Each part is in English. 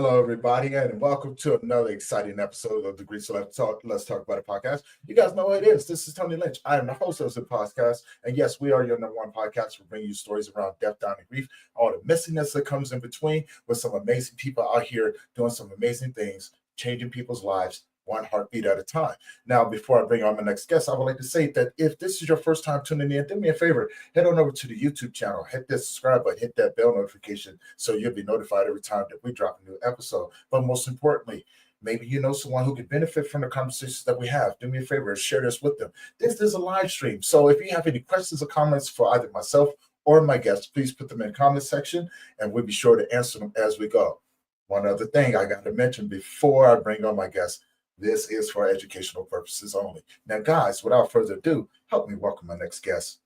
Hello, everybody, and welcome to another exciting episode of the Greek So Let's Talk About It podcast. You guys know what it is. This is Tony Lynch. I am the host of the podcast, and yes, we are your number one podcast for bringing you stories around death, dying, and grief, all the messiness that comes in between, with some amazing people out here doing some amazing things, changing people's lives one heartbeat at a time. Now, before I bring on my next guest, I would like to say that if this is your first time tuning in, do me a favor, head on over to the YouTube channel, hit that subscribe button, hit that bell notification so you'll be notified every time that we drop a new episode. But most importantly, maybe you know someone who could benefit from the conversations that we have. Do me a favor and share this with them. This is a live stream. So if you have any questions or comments for either myself or my guests, please put them in the comment section and we'll be sure to answer them as we go. One other thing I got to mention before I bring on my guests, this is for educational purposes only. Now, guys, without further ado, help me welcome my next guest,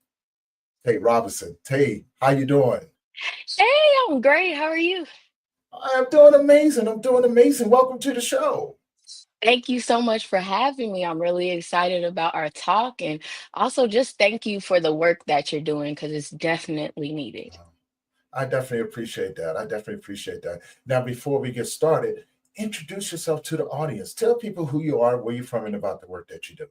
Tayler Robinson. Tay, how you doing? Hey, I'm great. How are you? I'm doing amazing. I'm doing amazing. Welcome to the show. Thank you so much for having me. I'm really excited about our talk and also just thank you for the work that you're doing because it's definitely needed. I definitely appreciate that. I definitely appreciate that. Now, before we get started, introduce yourself to the audience. Tell people who you are, where you're from, and about the work that you do.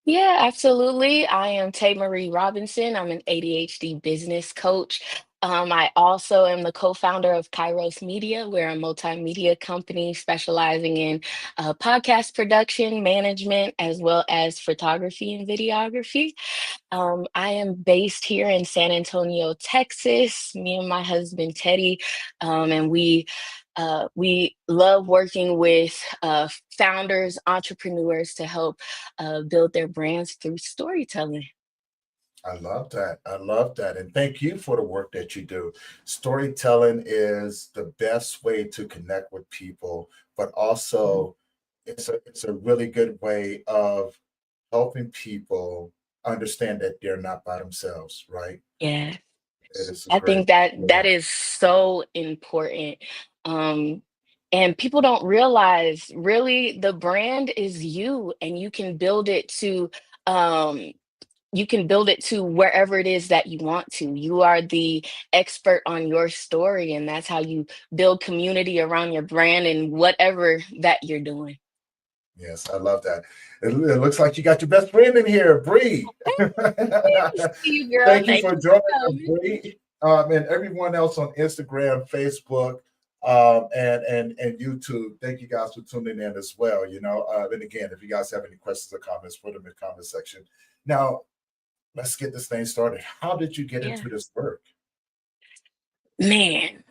Yeah, absolutely. I am Marie Robinson. I'm an ADHD business coach. I also am the co-founder of Kairos Media. We're a multimedia company specializing in podcast production, management, as well as photography and videography. I am based here in San Antonio, Texas. Me and my husband Teddy, and we love working with founders, entrepreneurs to help build their brands through storytelling. I love that. I love that. And thank you for the work that you do. Storytelling is the best way to connect with people, but Mhm. also it's a really good way of helping people understand that they're not by themselves, right? Yeah, It is a I great, think that yeah. that is so important. Um, and people don't realize really the brand is you, and um, you can build it to wherever it is that you want to. You are the expert on your story, and that's how you build community around your brand and whatever that you're doing. Yes, I love that. It looks like you got your best friend in here, Bree. Thanks to you, girl. Thank you Thank for you for joining us, coming. Bree. And everyone else on Instagram, Facebook, and YouTube. Thank you guys for tuning in as well. And again, if you guys have any questions or comments, put them in the comment section. Now, let's get this thing started. How did you get Yeah. into this work? Man,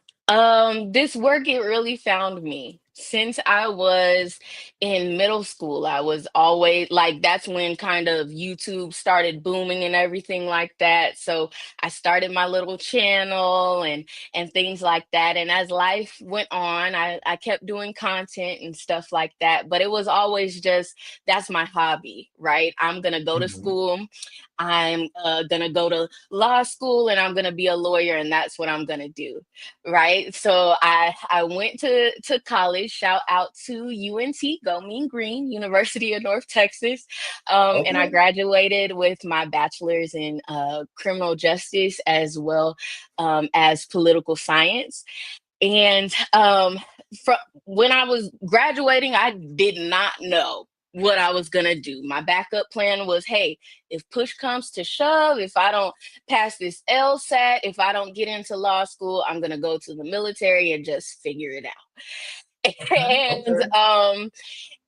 this work, it really found me. Since I was in middle school, I was always like, that's when kind of YouTube started booming and everything like that. So I started my little channel and things like that. And as life went on, I kept doing content and stuff like that. But it was always just that's my hobby, right? I'm gonna go to Mhm. school. I'm gonna go to law school and I'm gonna be a lawyer and that's what I'm gonna do, right? So I went to college. Shout out to UNT, Go Mean Green, University of North Texas, and I Okay. graduated with my bachelor's in criminal justice as well as political science. And from when I was graduating, I did not know what I was going to do. My backup plan was, hey, if push comes to shove, if I don't pass this LSAT, if I don't get into law school, I'm going to go to the military and just figure it out. Okay.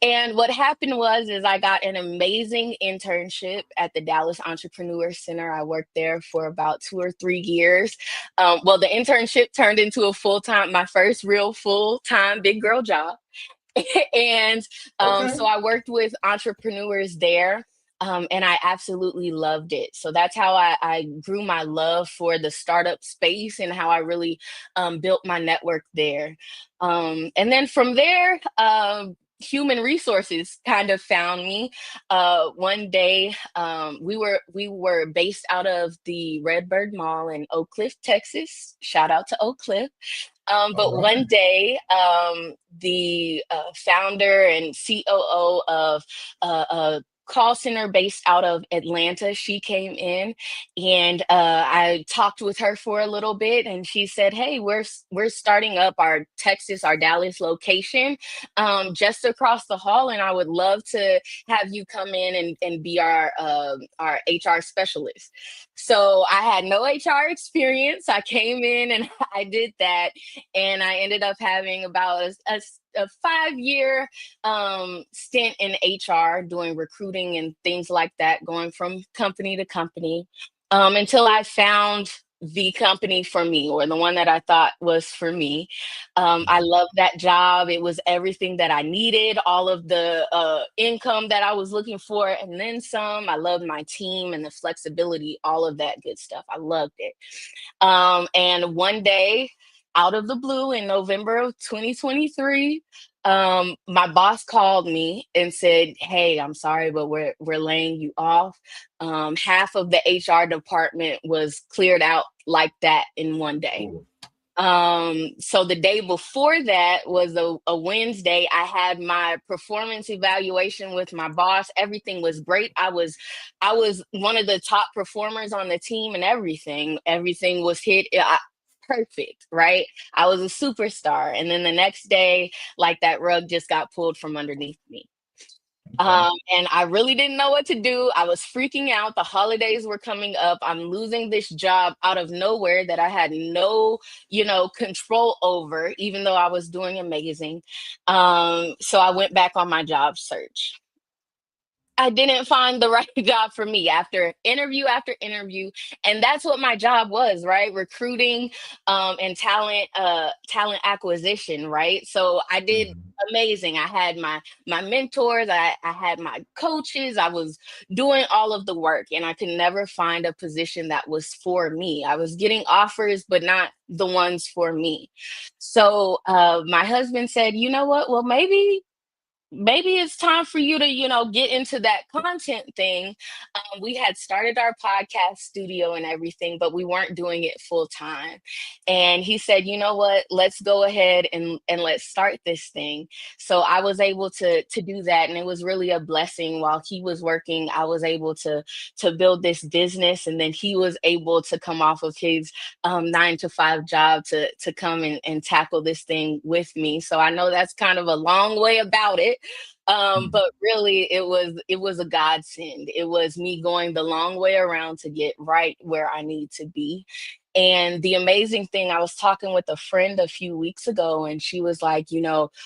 and Okay. what happened was is I got an amazing internship at the Dallas Entrepreneur Center. I worked there for about 2 or 3 years. Well, the internship turned into a full-time, my first real full-time big girl job. and Okay. so I worked with entrepreneurs there. And I absolutely loved it. So that's how I grew my love for the startup space and how I really built my network there. And then from there, human resources kind of found me. One day, we were based out of the Redbird Mall in Oak Cliff, Texas. Shout out to Oak Cliff. All But right. one day, the founder and COO of call center based out of Atlanta. She came in, and I talked with her for a little bit, and she said, "Hey, we're starting up our Dallas location, just across the hall, and I would love to have you come in and be our HR specialist." So I had no HR experience. I came in and I did that, and I ended up having about a 5 year stint in HR, doing recruiting and things like that, going from company to company, until I found the company for me, or the one that I thought was for me. I loved that job. It was everything that I needed, all of the income that I was looking for, and then some. I loved my team and the flexibility, all of that good stuff. I loved it. And one day, out of the blue, in November of 2023, my boss called me and said, "Hey, I'm sorry, but we're laying you off." Half of the HR department was cleared out like that in one day. Ooh. So the day before that was a Wednesday. I had my performance evaluation with my boss. Everything was great. I was one of the top performers on the team, and everything was hit. Perfect, right? I was a superstar. And then the next day, like, that rug just got pulled from underneath me. Okay. And I really didn't know what to do. I was freaking out. The holidays were coming up. I'm losing this job out of nowhere that I had no, control over, even though I was doing amazing. So I went back on my job search. I didn't find the right job for me after interview. And that's what my job was, right? Recruiting, and talent acquisition, right? So I did Mhm. amazing. I had my mentors, I had my coaches, I was doing all of the work, and I could never find a position that was for me. I was getting offers, but not the ones for me. So my husband said, "You know what? Well, maybe it's time for you to, get into that content thing." We had started our podcast studio and everything, but we weren't doing it full time. And he said, "You know what? Let's go ahead and let's start this thing." So I was able to do that, and it was really a blessing. While he was working, I was able to build this business, and then he was able to come off of his 9 to 5 job to come and tackle this thing with me. So I know that's kind of a long way about it. Mhm. But really, it was a godsend. It was me going the long way around to get right where I need to be. And the amazing thing, I was talking with a friend a few weeks ago, and she was like,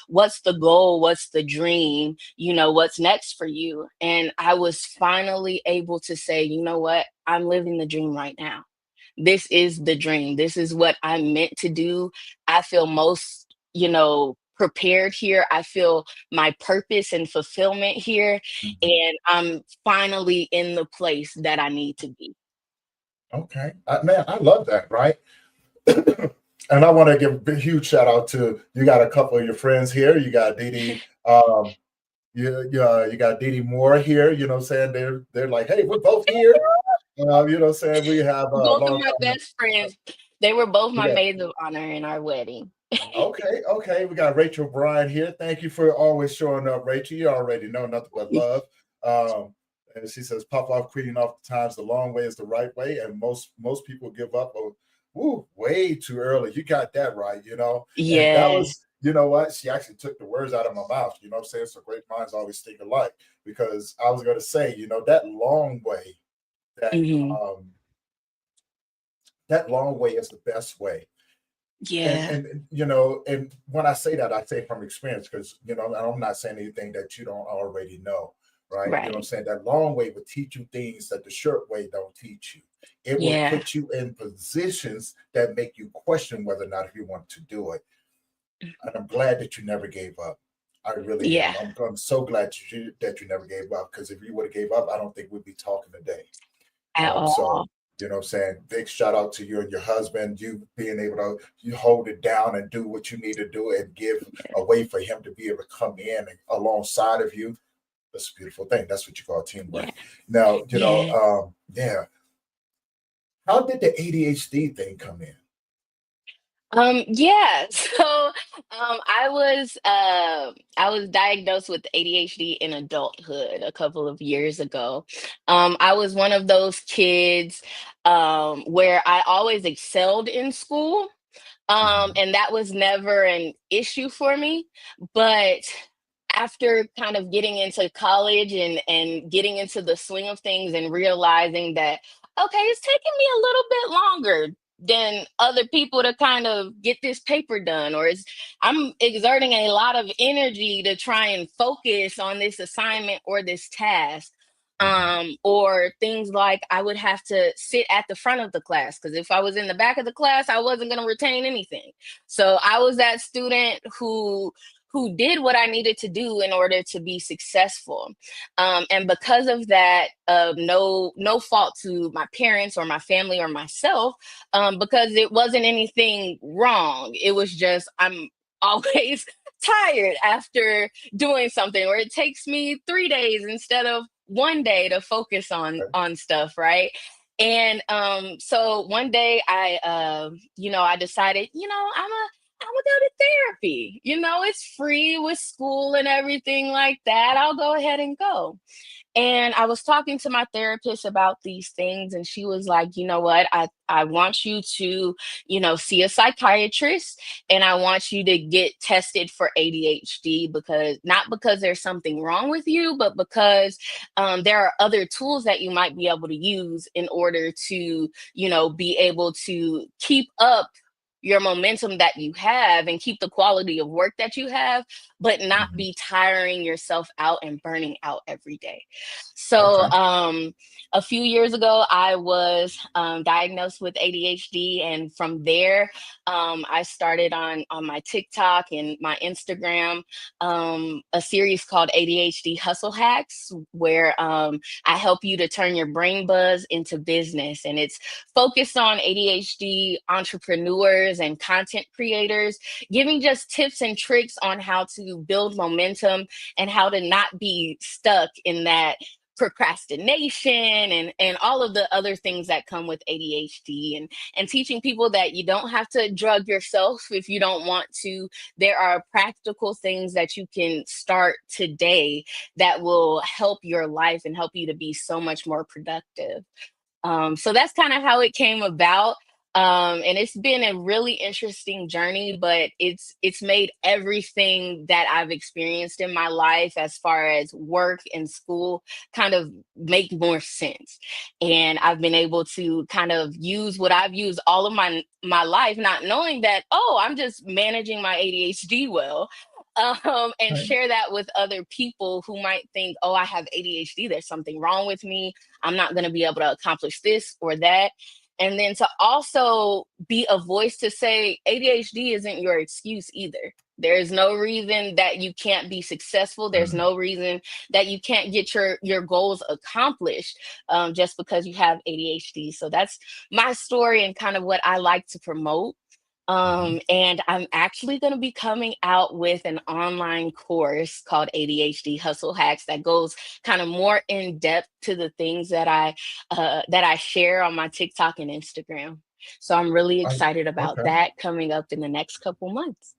"What's the goal? What's the dream? What's next for you?" And I was finally able to say, "You know what? I'm living the dream right now. This is the dream. This is what I'm meant to do. I feel most, prepared here. I feel my purpose and fulfillment here. Mhm. And I'm finally in the place that I need to be." Okay. Man, I love that, right? And I want to give a huge shout out to you. Got a couple of your friends here. You got Dee. You got Dee Moore here. You know what I'm saying? They're like, hey, we're both here. You know what I'm saying? We have a Both of long my time. best friends, they were both We my got maids of honor in our wedding. okay. We got Rachel Bryan here. Thank you for always showing up, Rachel. You already know nothing but love. Um, and she says, "Pop off, queen off the times. The long way is the right way." And most people give up. Way too early. You got that right. And that Yeah. was, you know what? She actually took the words out of my mouth. You know what I'm saying? So great minds always think alike. Because I was going to say, that long way, that Hmm. um, that long way is the best way. and Yeah. and and when I say that, I say from experience, because and I'm not saying anything that you don't already know, right? You know what I'm Right. saying? That long way will teach you things that the short way don't teach you. It will Yeah. put you in positions that make you question whether or not if you want to do it. And I'm glad that you never gave up. I really am. Yeah. I'm so glad that you never gave up, because if you would have gave up, I don't think we'd be talking today. At So, all. what I'm saying? Big shout out to you and your husband, you being able to you hold it down and do what you need to do and give a way for him to be able to come in and alongside of you. That's a beautiful thing. That's what you call Yeah. teamwork. Now, Yeah. yeah. How did the ADHD thing come in? Yeah. I was diagnosed with ADHD in adulthood a couple of years ago. I was one of those kids where I always excelled in school. Mhm, And that was never an issue for me. But after kind of getting into college and getting into the swing of things and realizing that, okay, it's taking me a little bit longer than other people to kind of get this paper done, or I'm exerting a lot of energy to try and focus on this assignment or this task. mhm, Or things like I would have to sit at the front of the class because if I was in the back of the class, I wasn't going to retain anything. So I was that student who did what I needed to do in order to be successful. And because of that, no fault to my parents or my family or myself, because it wasn't anything wrong. It was just I'm always tired after doing something, or it takes me 3 days instead of one day to focus okay, on stuff, right? And so one day I decided, I'm gonna go to therapy. It's free with school and everything like that. I'll go ahead and go. And I was talking to my therapist about these things, and she was like, you know what? I want you to, see a psychiatrist, and I want you to get tested for ADHD because not because there's something wrong with you, but because there are other tools that you might be able to use in order to, be able to keep up your momentum that you have and keep the quality of work that you have, but not mhm, be tiring yourself out and burning out every day. So, okay. a few years ago, I was diagnosed with ADHD, and from there, I started on my TikTok and my Instagram a series called ADHD Hustle Hacks, where I help you to turn your brain buzz into business, and it's focused on ADHD entrepreneurs and content creators, giving just tips and tricks on how to build momentum and how to not be stuck in that procrastination and all of the other things that come with ADHD, and teaching people that you don't have to drug yourself if you don't want to. There are practical things that you can start today that will help your life and help you to be so much more productive. So that's kind of how it came about. And it's been a really interesting journey, but it's made everything that I've experienced in my life as far as work and school kind of make more sense. And I've been able to kind of use what I've used all of my life, not knowing that, oh, I'm just managing my ADHD well. And Right. share that with other people who might think, oh, I have ADHD, there's something wrong with me, I'm not going to be able to accomplish this or that. And then to also be a voice to say ADHD isn't your excuse either. There's no reason that you can't be successful. There's Mhm, no reason that you can't get your goals accomplished just because you have ADHD. So that's my story and kind of what I like to promote. mhm. And I'm actually going to be coming out with an online course called ADHD Hustle Hacks that goes kind of more in depth to the things that I share on my TikTok and Instagram. So I'm really I, excited about okay. that coming up in the next couple months.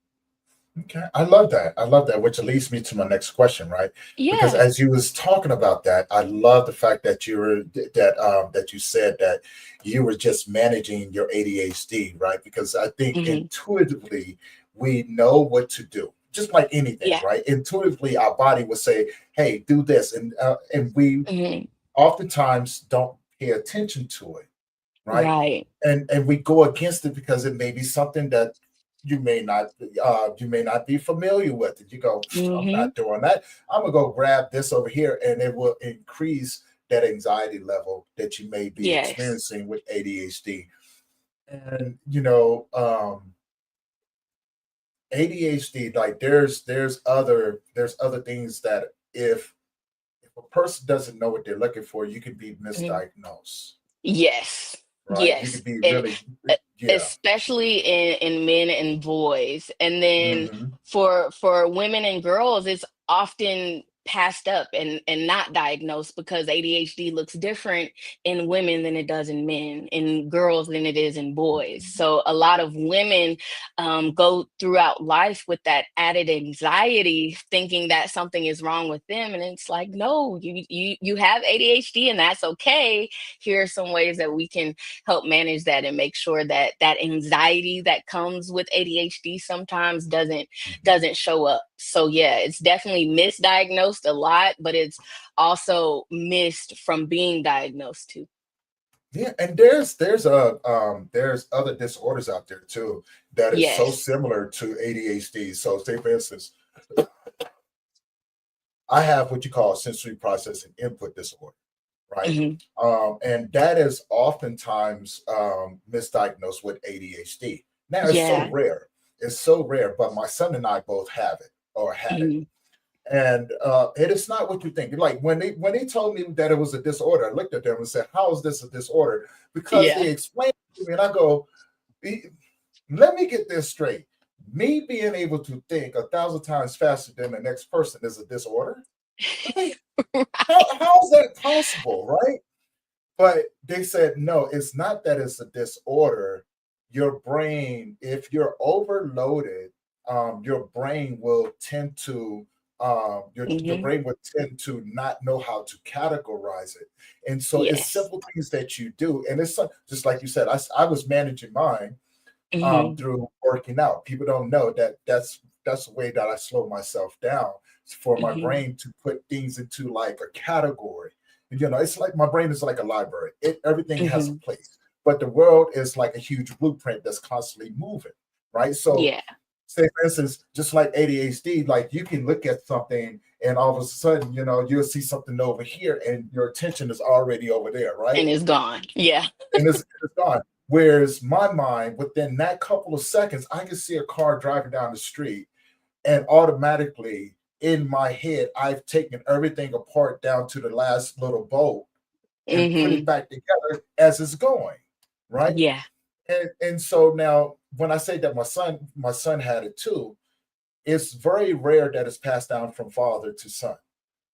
Okay, I love that. I love that, which leads me to my next question, right? Because Yeah. as you was talking about that, I love the fact that you were that you said that you were just managing your ADHD, right? Because I think Hmm. intuitively we know what to do, just like anything, Yeah. right? Intuitively, our body will say, "Hey, do this," and we Hmm. oftentimes don't pay attention to it, right? Right. And we go against it because it may be something that you may not you may not be familiar with it. You go, I'm Hmm. not doing that. I'm gonna go grab this over here, and it will increase that anxiety level that you may be Yes. experiencing with ADHD. And ADHD, like there's other things that if a person doesn't know what they're looking for, you can be Mhm. misdiagnosed, Yes. right? You Yes. could be And really, e- yeah. especially in men and boys. And then Hmm. for women and girls, it's often passed up and not diagnosed, because ADHD looks different in women than it does in men, in girls than it is in boys. So a lot of women go throughout life with that added anxiety, thinking that something is wrong with them, and it's like, no, you have ADHD, and that's okay. Here are some ways that we can help manage that and make sure that that anxiety that comes with ADHD sometimes doesn't show up. So yeah, it's definitely misdiagnosed a lot, but it's also missed from being diagnosed too. Yeah, and there's other disorders out there too that is so Yes. similar to ADHD. So say for instance, I have what you call sensory processing input disorder, right? Hmm. And that is oftentimes misdiagnosed with ADHD. Now it's so Yeah. rare. It's so rare, but my son and I both have it or had it. Hmm. And it is not what you think. Like when they told me that it was a disorder, I looked at them and said, "How is this a disorder?" Because Yeah. they explained it to me, and I go, "Let me get this straight. Me being able to think 1,000 times faster than the next person is a disorder? Like, how is that possible, right?" But they said, no, it's not that it's a disorder. Your brain, if you're overloaded, your brain will tend to your Hmm. brain would tend to not know how to categorize it. And so it's Yes. simple things that you do. And it's just like you said, I was managing mine Hmm. through working out. People don't know that that's the way that I slow myself down for my Hmm. brain to put things into like a category. It's like my brain is like a library. Everything has a Hmm. place, but the world is like a huge blueprint that's constantly moving, right? So, Yeah. say for instance, just like ADHD, like you can look at something and all of a sudden, you'll see something over here, and your attention is already over there, right? And it's gone. Yeah. And it's gone. Whereas my mind, within that couple of seconds, I can see a car driving down the street, and automatically in my head, I've taken everything apart down to the last little bolt and put it Hmm. back together as it's going, right? Yeah. And so now, when I say that my son had it too, it's very rare that it's passed down from father to son,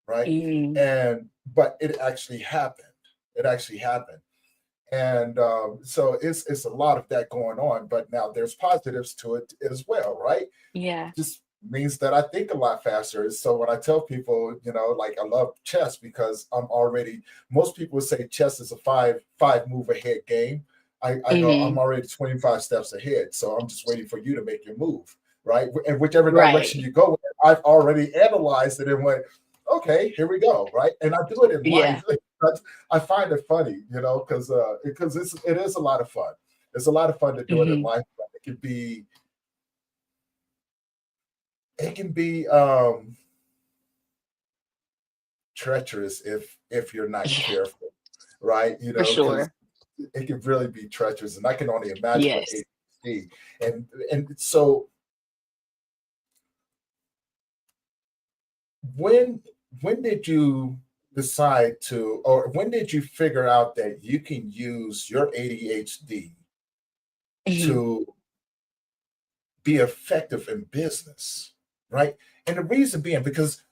right? Hmm. And but it actually happened. It actually happened. And so it's a lot of that going on, but now there's positives to it as well, right? Yeah. Just means that I think a lot faster. So when I tell people, like I love chess because I'm already, most people say chess is a five move ahead game. I go, I'm Hmm. already 25 steps ahead, so I'm just waiting for you to make your move, right? And whichever direction Right. you go, I've already analyzed it and went, okay, here we go, right? And I do it in Yeah. life. I find it funny, because it is a lot of fun. It's a lot of fun to do it in Hmm. life. But it can be treacherous if you're not Yeah. careful, right? For Because sure. it can really be treacherous, and I can only imagine with Yes. ADHD. And so when when did you decide to, or when did you figure out that you can use your ADHD Hmm. to be effective in business, right? And the reason being, because,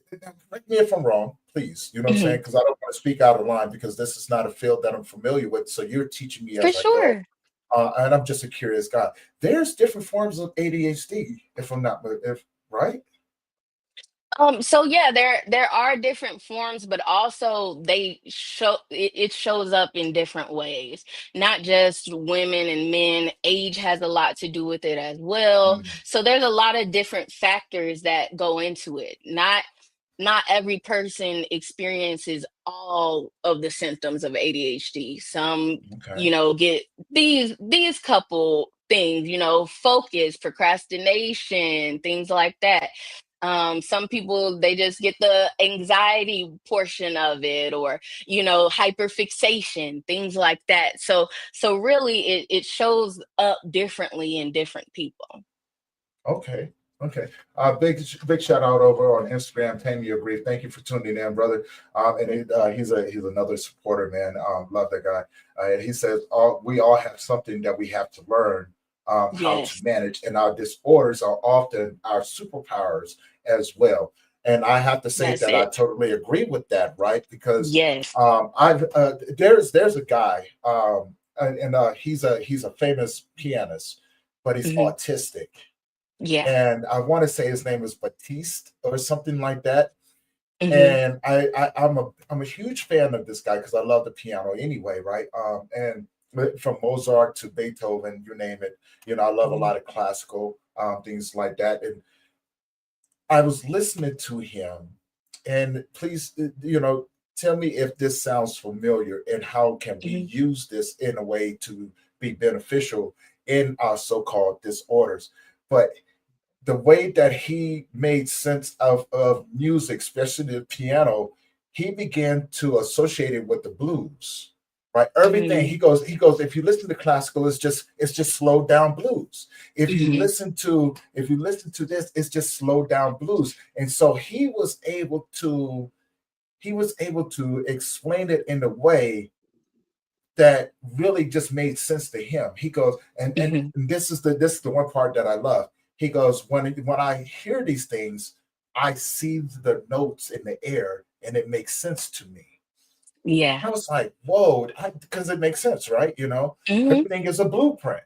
correct me if I'm wrong, please. You know what I'm saying? Hmm. Because I don't want to speak out of line because this is not a field that I'm familiar with. So you're teaching me For as I go. sure. And I'm just a curious guy. There's different forms of ADHD, if I'm not, if right? So yeah, there are different forms, but also it shows up in different ways. Not just women and men, age has a lot to do with it as well. Mm, So there's a lot of different factors that go into it. Not every person experiences all of the symptoms of ADHD. Some, okay. get these couple things, focus, procrastination, things like that. Some people, they just get the anxiety portion of it, or hyperfixation, things like that. So really it shows up differently in different people. Okay. Okay. Big shout out over on Instagram. Tammy Agree. Thank you for tuning in, brother. He's another supporter, man. Love that guy. And he says we all have something that we have to learn how to Yes. manage, and our disorders are often our superpowers as well. And I have to say That's that I it. totally agree with that, right? Because Yes. I've there's a guy, and he's a famous pianist, but he's Hmm. autistic, Yeah. and I want to say his name is Batiste or something like that. Hmm. And I'm a huge fan of this guy because I love the piano anyway, right? And from Mozart to Beethoven, you name it. I love a Hmm. lot of classical things like that. And I was listening to him, and please, tell me if this sounds familiar and how can we Hmm. use this in a way to be beneficial in our so-called disorders. But the way that he made sense of music, especially the piano, he began to associate it with the blues. Right, everything Hmm. he goes. If you listen to classical, it's just slowed down blues. Hmm. If you listen to this, it's just slowed down blues. And so he was able to explain it in a way that really just made sense to him. He goes, and Hmm. this is the one part that I love. He goes, when I hear these things, I see the notes in the air, and it makes sense to me. Yeah. I was like, whoa, because it makes sense, right? Hmm. Everything is a blueprint.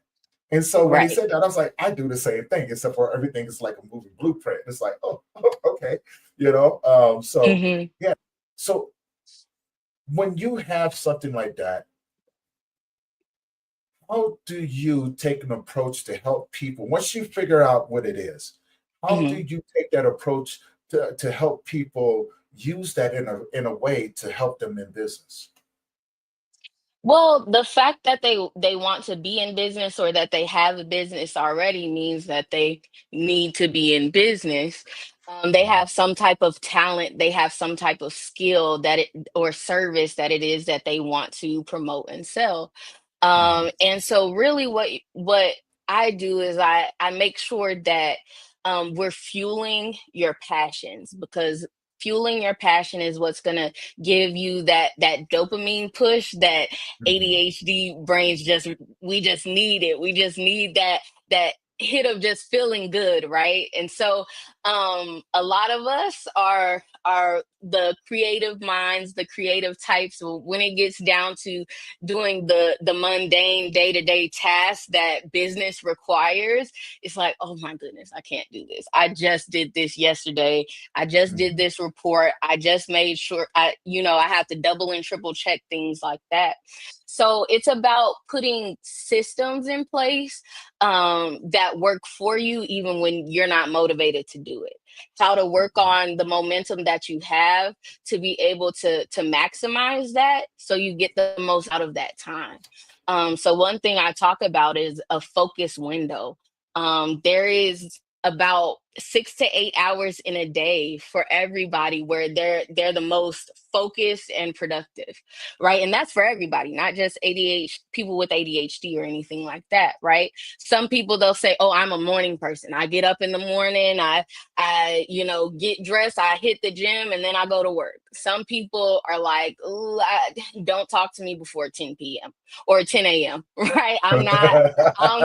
And so when he Right. said that, I was like, I do the same thing, except for everything is like a moving blueprint. It's like, oh, okay, so Hmm. yeah. So when you have something like that, how do you take an approach to help people once you figure out what it is? How do Hmm. you take that approach to help people use that in a way to help them in business? Well, the fact that they want to be in business or that they have a business already means that they need to be in business. They Mhm, have some type of talent, they have some type of skill that it or service that it is that they want to promote and sell. mhm, And so really what I do is I make sure that we're fueling your passions, because fueling your passion is what's going to give you that dopamine push that mhm, ADHD brains just need it. We just need that hit of just feeling good, right? And so a lot of us are the creative minds, the creative types. When it gets down to doing the mundane day-to-day tasks that business requires, it's like, oh my goodness, I can't do this. I just did this yesterday. I just did mhm, this report. I just made sure I have to double and triple check things like that. So it's about putting systems in place that work for you even when you're not motivated to do it. How to work mhm, on the momentum that you have to be able to maximize that so you get the most out of that time. So one thing I talk about is a focus window. There is about 6 to 8 hours in a day for everybody where they're the most focused and productive, right? And that's for everybody, not just ADHD people with ADHD or anything like that, right? Some people, they'll say, "Oh, I'm a morning person. I get up in the morning, I get dressed, I hit the gym, and then I go to work." Some people are like, "Ooh, don't talk to me before 10 p.m. or 10 a.m." Right? I'm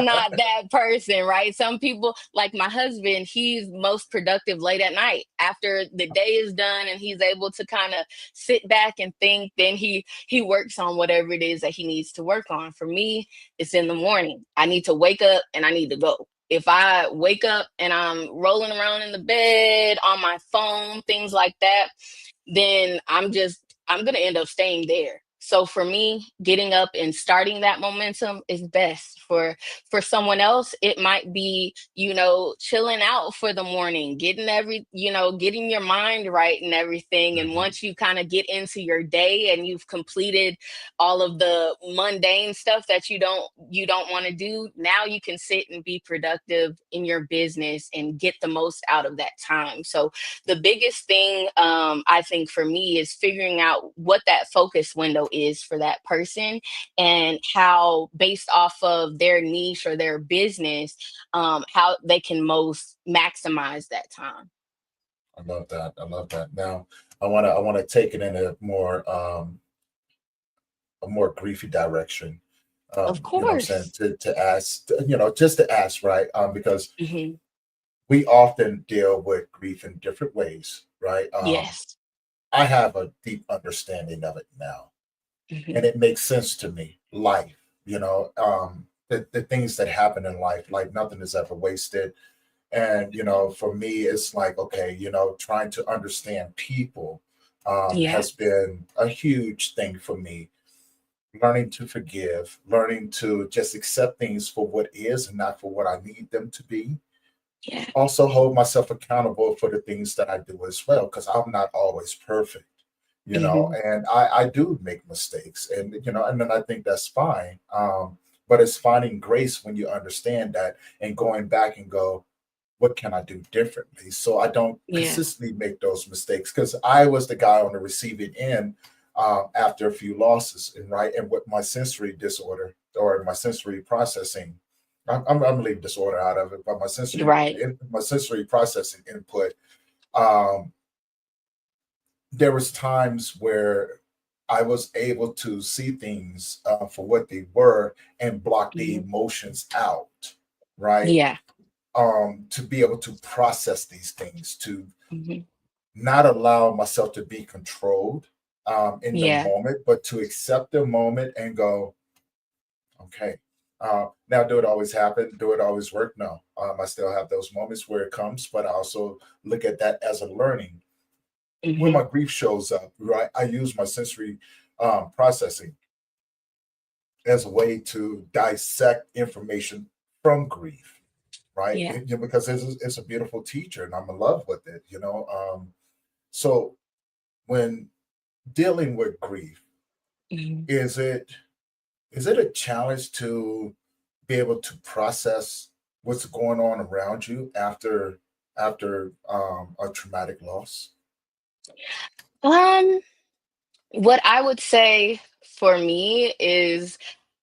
not that person, right? Some people, like my husband, he's most productive late at night after the day is done and he's able to kind of sit back and think. Then he works on whatever it is that he needs to work on. For me, it's in the morning. I need to wake up and I need to go. If I wake up and I'm rolling around in the bed on my phone, things like that, then I'm going to end up staying there. So for me, getting up and starting that momentum is best. For someone else, it might be, chilling out for the morning, getting your mind right and everything. And mhm. once you kind of get into your day and you've completed all of the mundane stuff that you don't want to do, now you can sit and be productive in your business and get the most out of that time. So the biggest thing, I think, for me is figuring out what that focus window is for that person and how, based off of their niche or their business, how they can most maximize that time. I love that. I love that. Now, I want to take it in a more griefy direction. Of What I'm saying course. to ask, just to ask, right? Because Hmm. we often deal with grief in different ways, right? Yes. I have a deep understanding of it now, Mhm. and it makes sense to me. Life, the things that happen in life, like nothing is ever wasted. And for me, it's like, okay, trying to understand people Yeah. has been a huge thing for me. Learning to forgive, learning to just accept things for what is and not for what I need them to be. Yeah. Also hold myself accountable for the things that I do as well, because I'm not always perfect, Mhm. and I do make mistakes, and then I think that's fine. But it's finding grace when you understand that and going back and go, what can I do differently so I don't Yeah. consistently make those mistakes? Because I was the guy on the receiving end after a few losses, and right, and with my sensory disorder or my sensory processing, I'm gonna leave disorder out of it, but Right. my sensory processing input. Um, there was times where I was able to see things for what they were and block the Mhm. emotions out, right? Yeah. To be able to process these things, to Mhm. not allow myself to be controlled in the Yeah. moment, but to accept the moment and go, okay. Now, do it always happen? Do it always work? No. I still have those moments where it comes, but I also look at that as a learning. When Mhm. my grief shows up, right, I use my sensory processing as a way to dissect information from grief, right? Yeah. Because it's a beautiful teacher and I'm in love with it, So when dealing with grief, Mhm. is it is it a challenge to be able to process what's going on around you after a traumatic loss? Um, what I would say for me is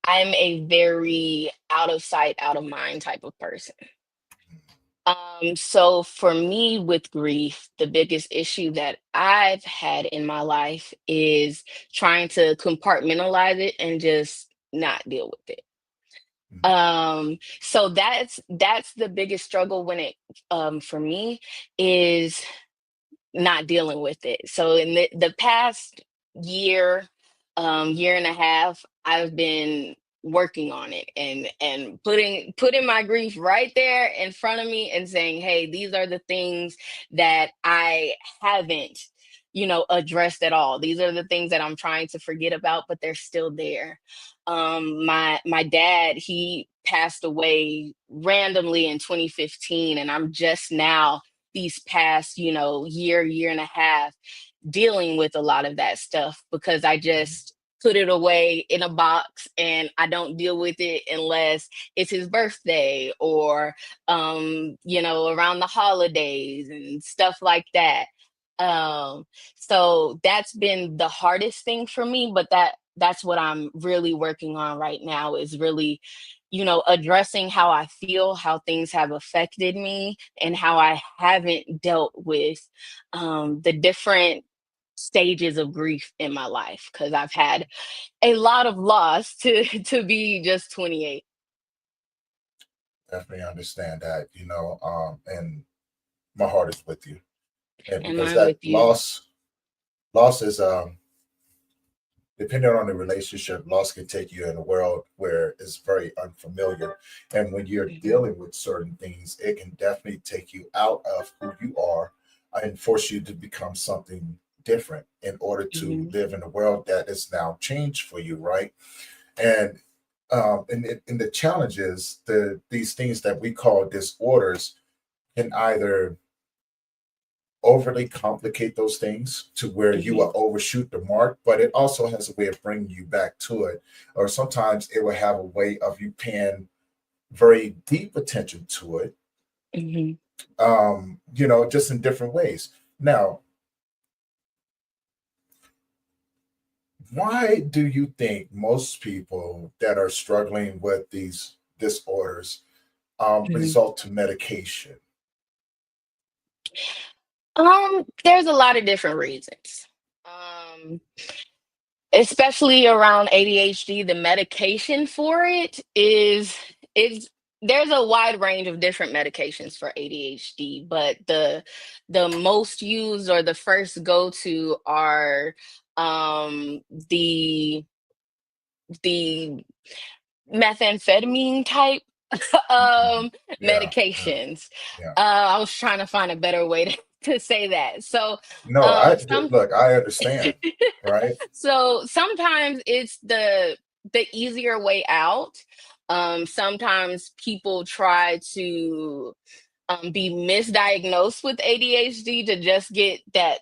I'm a very out of sight, out of mind type of person. So for me with grief, the biggest issue that I've had in my life is trying to compartmentalize it and just not deal with it. Mhm. So that's the biggest struggle when it for me is not dealing with it. So in the past year, year and a half, I've been working on it and putting my grief right there in front of me and saying, "Hey, these are the things that I haven't, addressed at all. These are the things that I'm trying to forget about, but they're still there." My dad, he passed away randomly in 2015, and I'm just now these past, year and a half dealing with a lot of that stuff because I just put it away in a box and I don't deal with it unless it's his birthday or around the holidays and stuff like that. Um so that's been the hardest thing for me, but that's what I'm really working on right now is really addressing how I feel, how things have affected me, and how I haven't dealt with the different stages of grief in my life because I've had a lot of loss to to be just 28. Definitely understand that, and my heart is with you, and And because mine that with you. loss is depending on the relationship, loss can take you in a world where it's very unfamiliar. And when you're Mhm, dealing with certain things, it can definitely take you out of who you are and force you to become something different in order to mhm, live in a world that is now changed for you, right? And and the challenge is these things that we call disorders can either overly complicate those things to where you mhm, will overshoot the mark, but it also has a way of bringing you back to it. Or sometimes it will have a way of you paying very deep attention to it, mhm. just in different ways. Now, why do you think most people that are struggling with these disorders Mhm. result to medication? There's a lot of different reasons. Um, Especially around ADHD, the medication for it is there's a wide range of different medications for ADHD, but the most used or the first go to are um the the methamphetamine type Mhm. um Yeah, yeah, medications. yeah. I was trying to find a better way to say that. So No, I some look, I understand, right? so sometimes it's the easier way out. Sometimes people try to be misdiagnosed with ADHD to just get that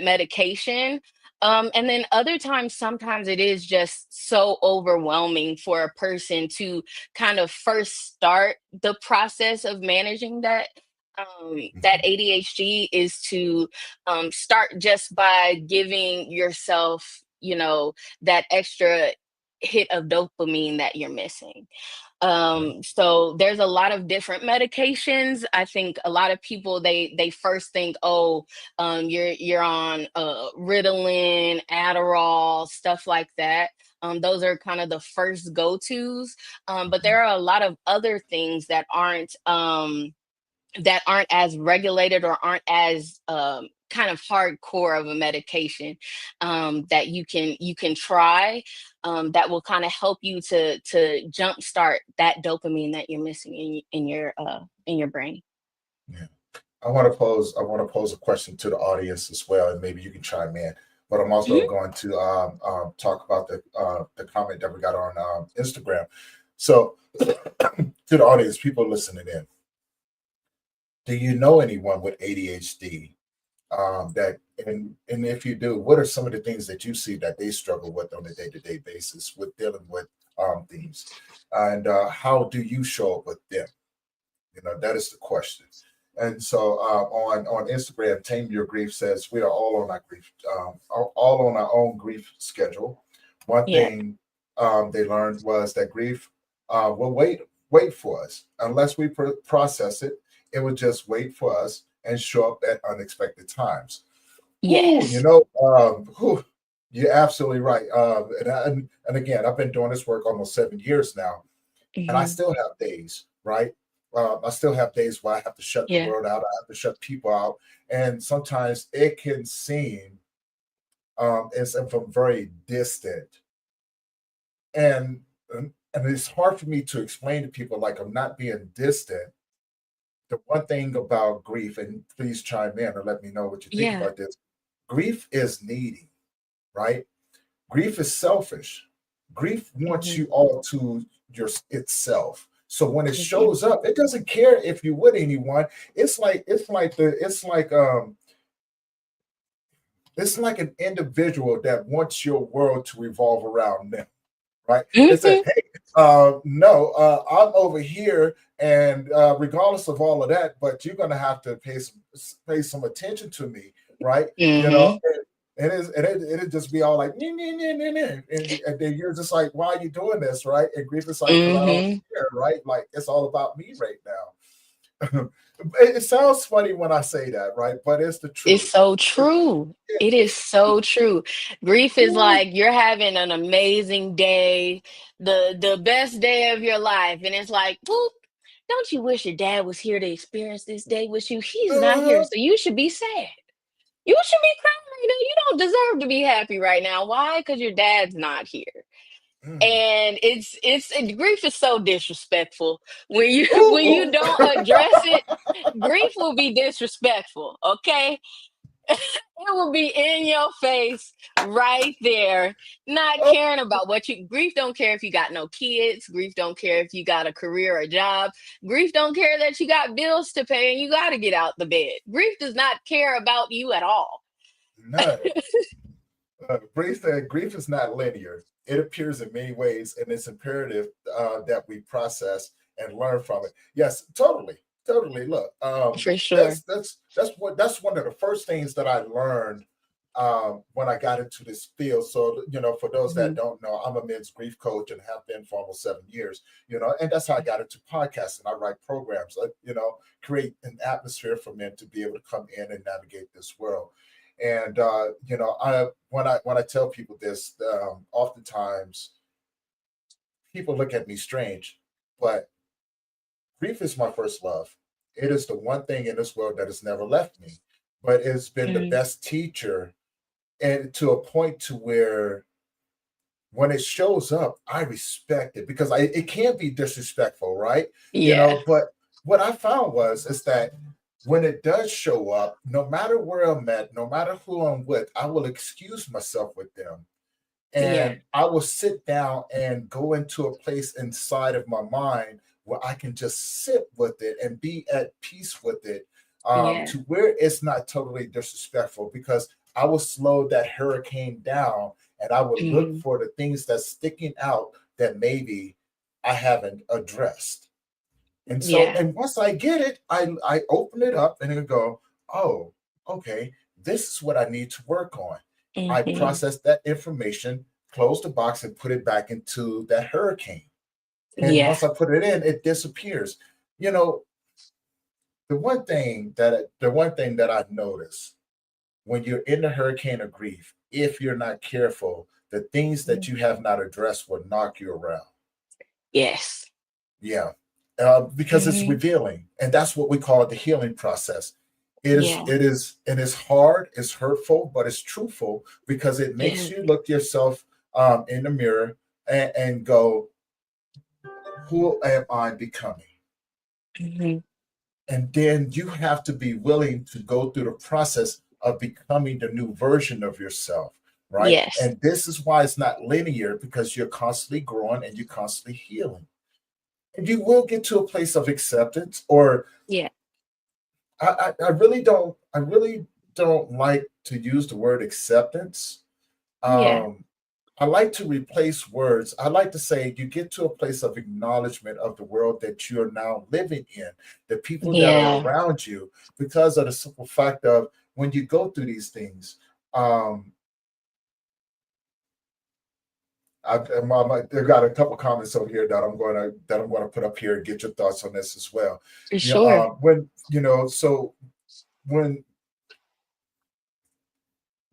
medication. And then other times, sometimes it is just so overwhelming for a person to kind of first start the process of managing that Mhm. ADHD is to start just by giving yourself, that extra hit of dopamine that you're missing. Yeah, So there's a lot of different medications. I think a lot of people they first think, oh, you're on Ritalin, Adderall, stuff like that. Those are kind of the first go-tos. But mhm, there are a lot of other things that aren't as regulated or aren't as kind of hardcore of a medication that you can try that will kind of help you to jumpstart that dopamine that you're missing in your brain. yeah. I want to pose a question to the audience as well, and maybe you can chime in. But I'm also Mhm. going to talk about the comment that we got on Instagram. So, to the audience, people listening in, do you know anyone with ADHD? That and if you do, what are some of the things that you see that they struggle with on a day-to-day basis with dealing with things, and how do you show up with them? That is the question. And so on Instagram, Tame Your Grief says we are all on our grief, all on our own grief schedule. One Yeah. thing they learned was that grief will wait for us unless we process it. It would just wait for us and show up at unexpected times. Ooh, Yes. you're absolutely right. And again, I've been doing this work almost 7 years now, and I Hmm. still have days, right? I still have days where I have to shut the Yeah. world out. I have to shut people out, and sometimes it can seem as if I'm very distant, and and it's hard for me to explain to people like I'm not being distant. The one thing about grief, and please chime in or let me know what you think Yeah. about this. Grief is needy, right? Grief is selfish. Grief wants Hmm. you all to itself. So when it Hmm. shows up, it doesn't care if you're with anyone. It's like an individual that wants your world to revolve around them, right? It says, Hmm. hey, no, I'm over here, and regardless of all of that, but you're gonna have to pay some attention to me, right? You know, Hmm. it'd just be all like, "Nyeh, nyeh, nyeh, nyeh, nyeh," and then you're just like, why are you doing this, right? And grief is like, because I don't Hmm. care, right? Like it's all about me right now. It sounds funny when I say that, right? But it's the It's truth. so true. It is so true. Grief is Ooh, like you're having an amazing day, the best day of your life, and it's like, "Poop, don't you wish your dad was here to experience this day with you? He's not here, uh-huh, so you should be sad. You should be crying right now. You don't deserve to be happy right now. Why? Because your dad's not here." mm, And grief is so disrespectful when you ooh, when you ooh. don't address it. Grief will be disrespectful, okay? It will be in your face right there, not Oh, caring about what you grief don't care if you got no kids, grief don't care if you got a career or job, grief don't care that you got bills to pay and you got to get out the bed. Grief does not care about you at all. none. Grief is not linear. It appears in many ways, and it's imperative that we process and learn from it. Yes, totally, totally. Look, For sure. that's one of the first things that I learned when I got into this field. So, for those that Mhm. don't know, I'm a men's grief coach and have been for almost 7 years. And that's how I got into podcasting. I write programs, create an atmosphere for men to be able to come in and navigate this world. And I when I tell people this, oftentimes people look at me strange, but Grief is my first love. It is the one thing in this world that has never left me, but it's been the Mm, best teacher, and to a point to where when it shows up, I respect it because it can be disrespectful, right? yeah. But what I found was is that when it does show up, no matter where I'm at, no matter who I'm with, I will excuse myself with them, Yeah. and I will sit down and go into a place inside of my mind where I can just sit with it and be at peace with it, Yeah. to where it's not totally disrespectful, because I will slow that hurricane down and I will look Hmm. for the things that's sticking out that maybe I haven't addressed. And so, Yeah. and once I get it, I open it up and I go, oh, okay, this is what I need to work on. I Hmm. process that information, close the box, and put it back into that hurricane. And Yeah. once I put it in, it disappears. You know, the one thing that I notice when you're in the hurricane of grief, if you're not careful, the things that Mm. you have not addressed will knock you around. Yes. Yeah, because it's Hmm. revealing, and that's what we call the healing process. It is, Yeah. it is, and it's hard, it's hurtful, but it's truthful because it makes Yeah. you look yourself in the mirror and go, "Who am I becoming?" Hmm. And then you have to be willing to go through the process of becoming the new version of yourself, right? Yes. And this is why it's not linear, because you're constantly growing and you're constantly healing. And you will get to a place of acceptance, or Yeah. I really don't like to use the word acceptance. Yeah. Um, I like to replace words. I like to say you get to a place of acknowledgement of the world that you're now living in, the people that are Yeah. around you, because of the simple fact of when you go through these things. Um, I've got a couple comments over here that I'm going to put up here and get your thoughts on this as well. For sure. When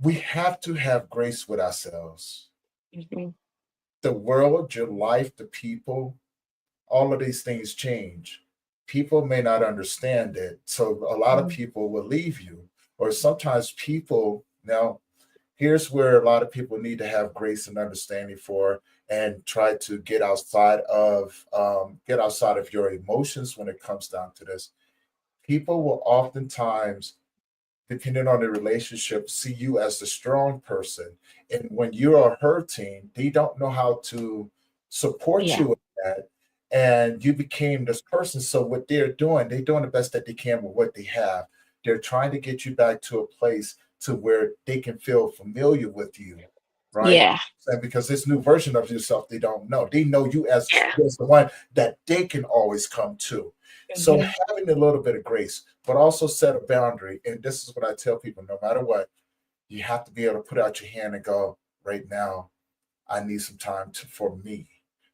we have to have grace with ourselves, Hmm. the world, your life, the people, all of these things change. People may not understand it. So a lot of people will leave you. Or sometimes people, now, here's where a lot of people need to have grace and understanding for, and try to get outside of your emotions when it comes down to this. People will oftentimes, depending on the relationship, see you as the strong person. And when you are hurting, they don't know how to support Yeah. you in that. And you became this person. So what they're doing the best that they can with what they have. They're trying to get you back to a place to where they can feel familiar with you, right? Yeah. And because this new version of yourself, they don't know. They know you as Yeah. the one that they can always come to. So Hmm. having a little bit of grace, but also set a boundary. And this is what I tell people: no matter what, you have to be able to put out your hand and go, right now, I need some time for me,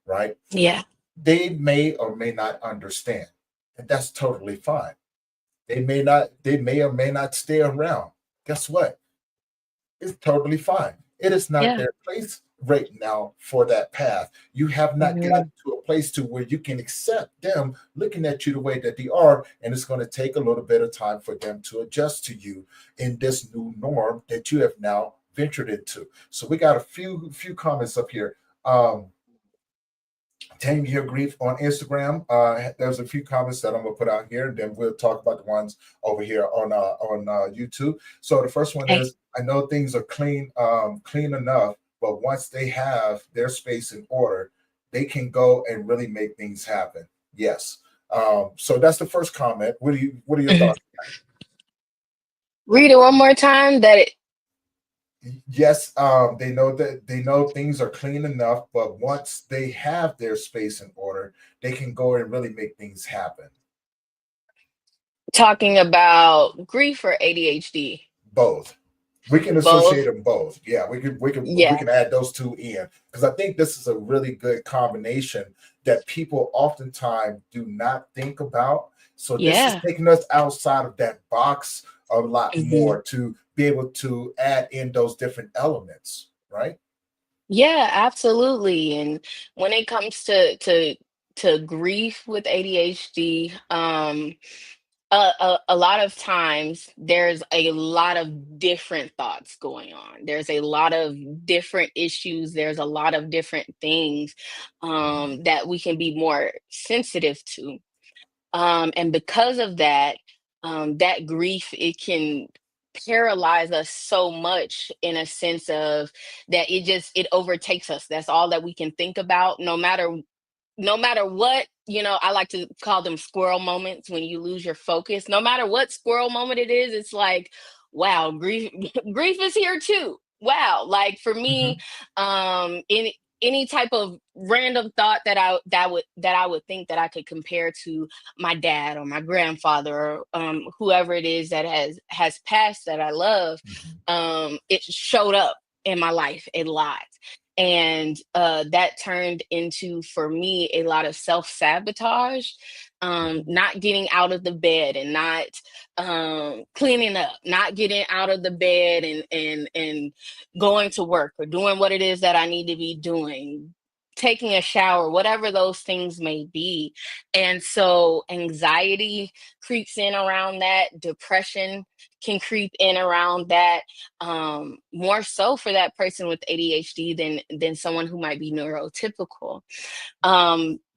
right? Yeah. They may or may not understand, and that's totally fine. They may or may not stay around. Guess what? It's totally fine. It is not Yeah. their place right now for that path. You have not gotten Hmm. to a place to where you can accept them looking at you the way that they are, and it's going to take a little bit of time for them to adjust to you in this new norm that you have now ventured into. So we got a few comments up here. Tame Your Grief on Instagram. There's a few comments that I'm gonna put out here, and then we'll talk about the ones over here on YouTube. So the first one Okay. is: I know things are clean enough, but once they have their space in order, they can go and really make things happen. Yes. So that's the first comment. What are your Hmm. thoughts? Read it one more time. Yes, they know things are clean enough, but once they have their space in order, they can go and really make things happen. Talking about grief or ADHD. Both. We can associate Both. them both. Yeah, we Yeah. can add those two in, because I think this is a really good combination that people oftentimes do not think about. So this is Yeah. taking us outside of that box a lot Hmm. more to be able to add in those different elements, right? Yeah, absolutely. And when it comes to to grief with ADHD, a lot of times there's a lot of different thoughts going on. There's a lot of different issues. There's a lot of different things that we can be more sensitive to. And because of that, that grief, it can paralyze us so much in a sense of that it overtakes us. That's all that we can think about, no matter what. I like to call them squirrel moments, when you lose your focus. No matter what squirrel moment it is, it's like, wow, grief grief is here too. Wow. Like for me, Mhm. any type of random thought that I would think that I could compare to my dad or my grandfather, or whoever it is that has passed that I love, Mhm. it showed up in my life a lot. And that turned into, for me, a lot of self-sabotage, not getting out of the bed and not cleaning up, not getting out of the bed and going to work or doing what it is that I need to be doing, taking a shower, whatever those things may be. And so anxiety creeps in around that, depression can creep in around that, more so for that person with ADHD than someone who might be neurotypical.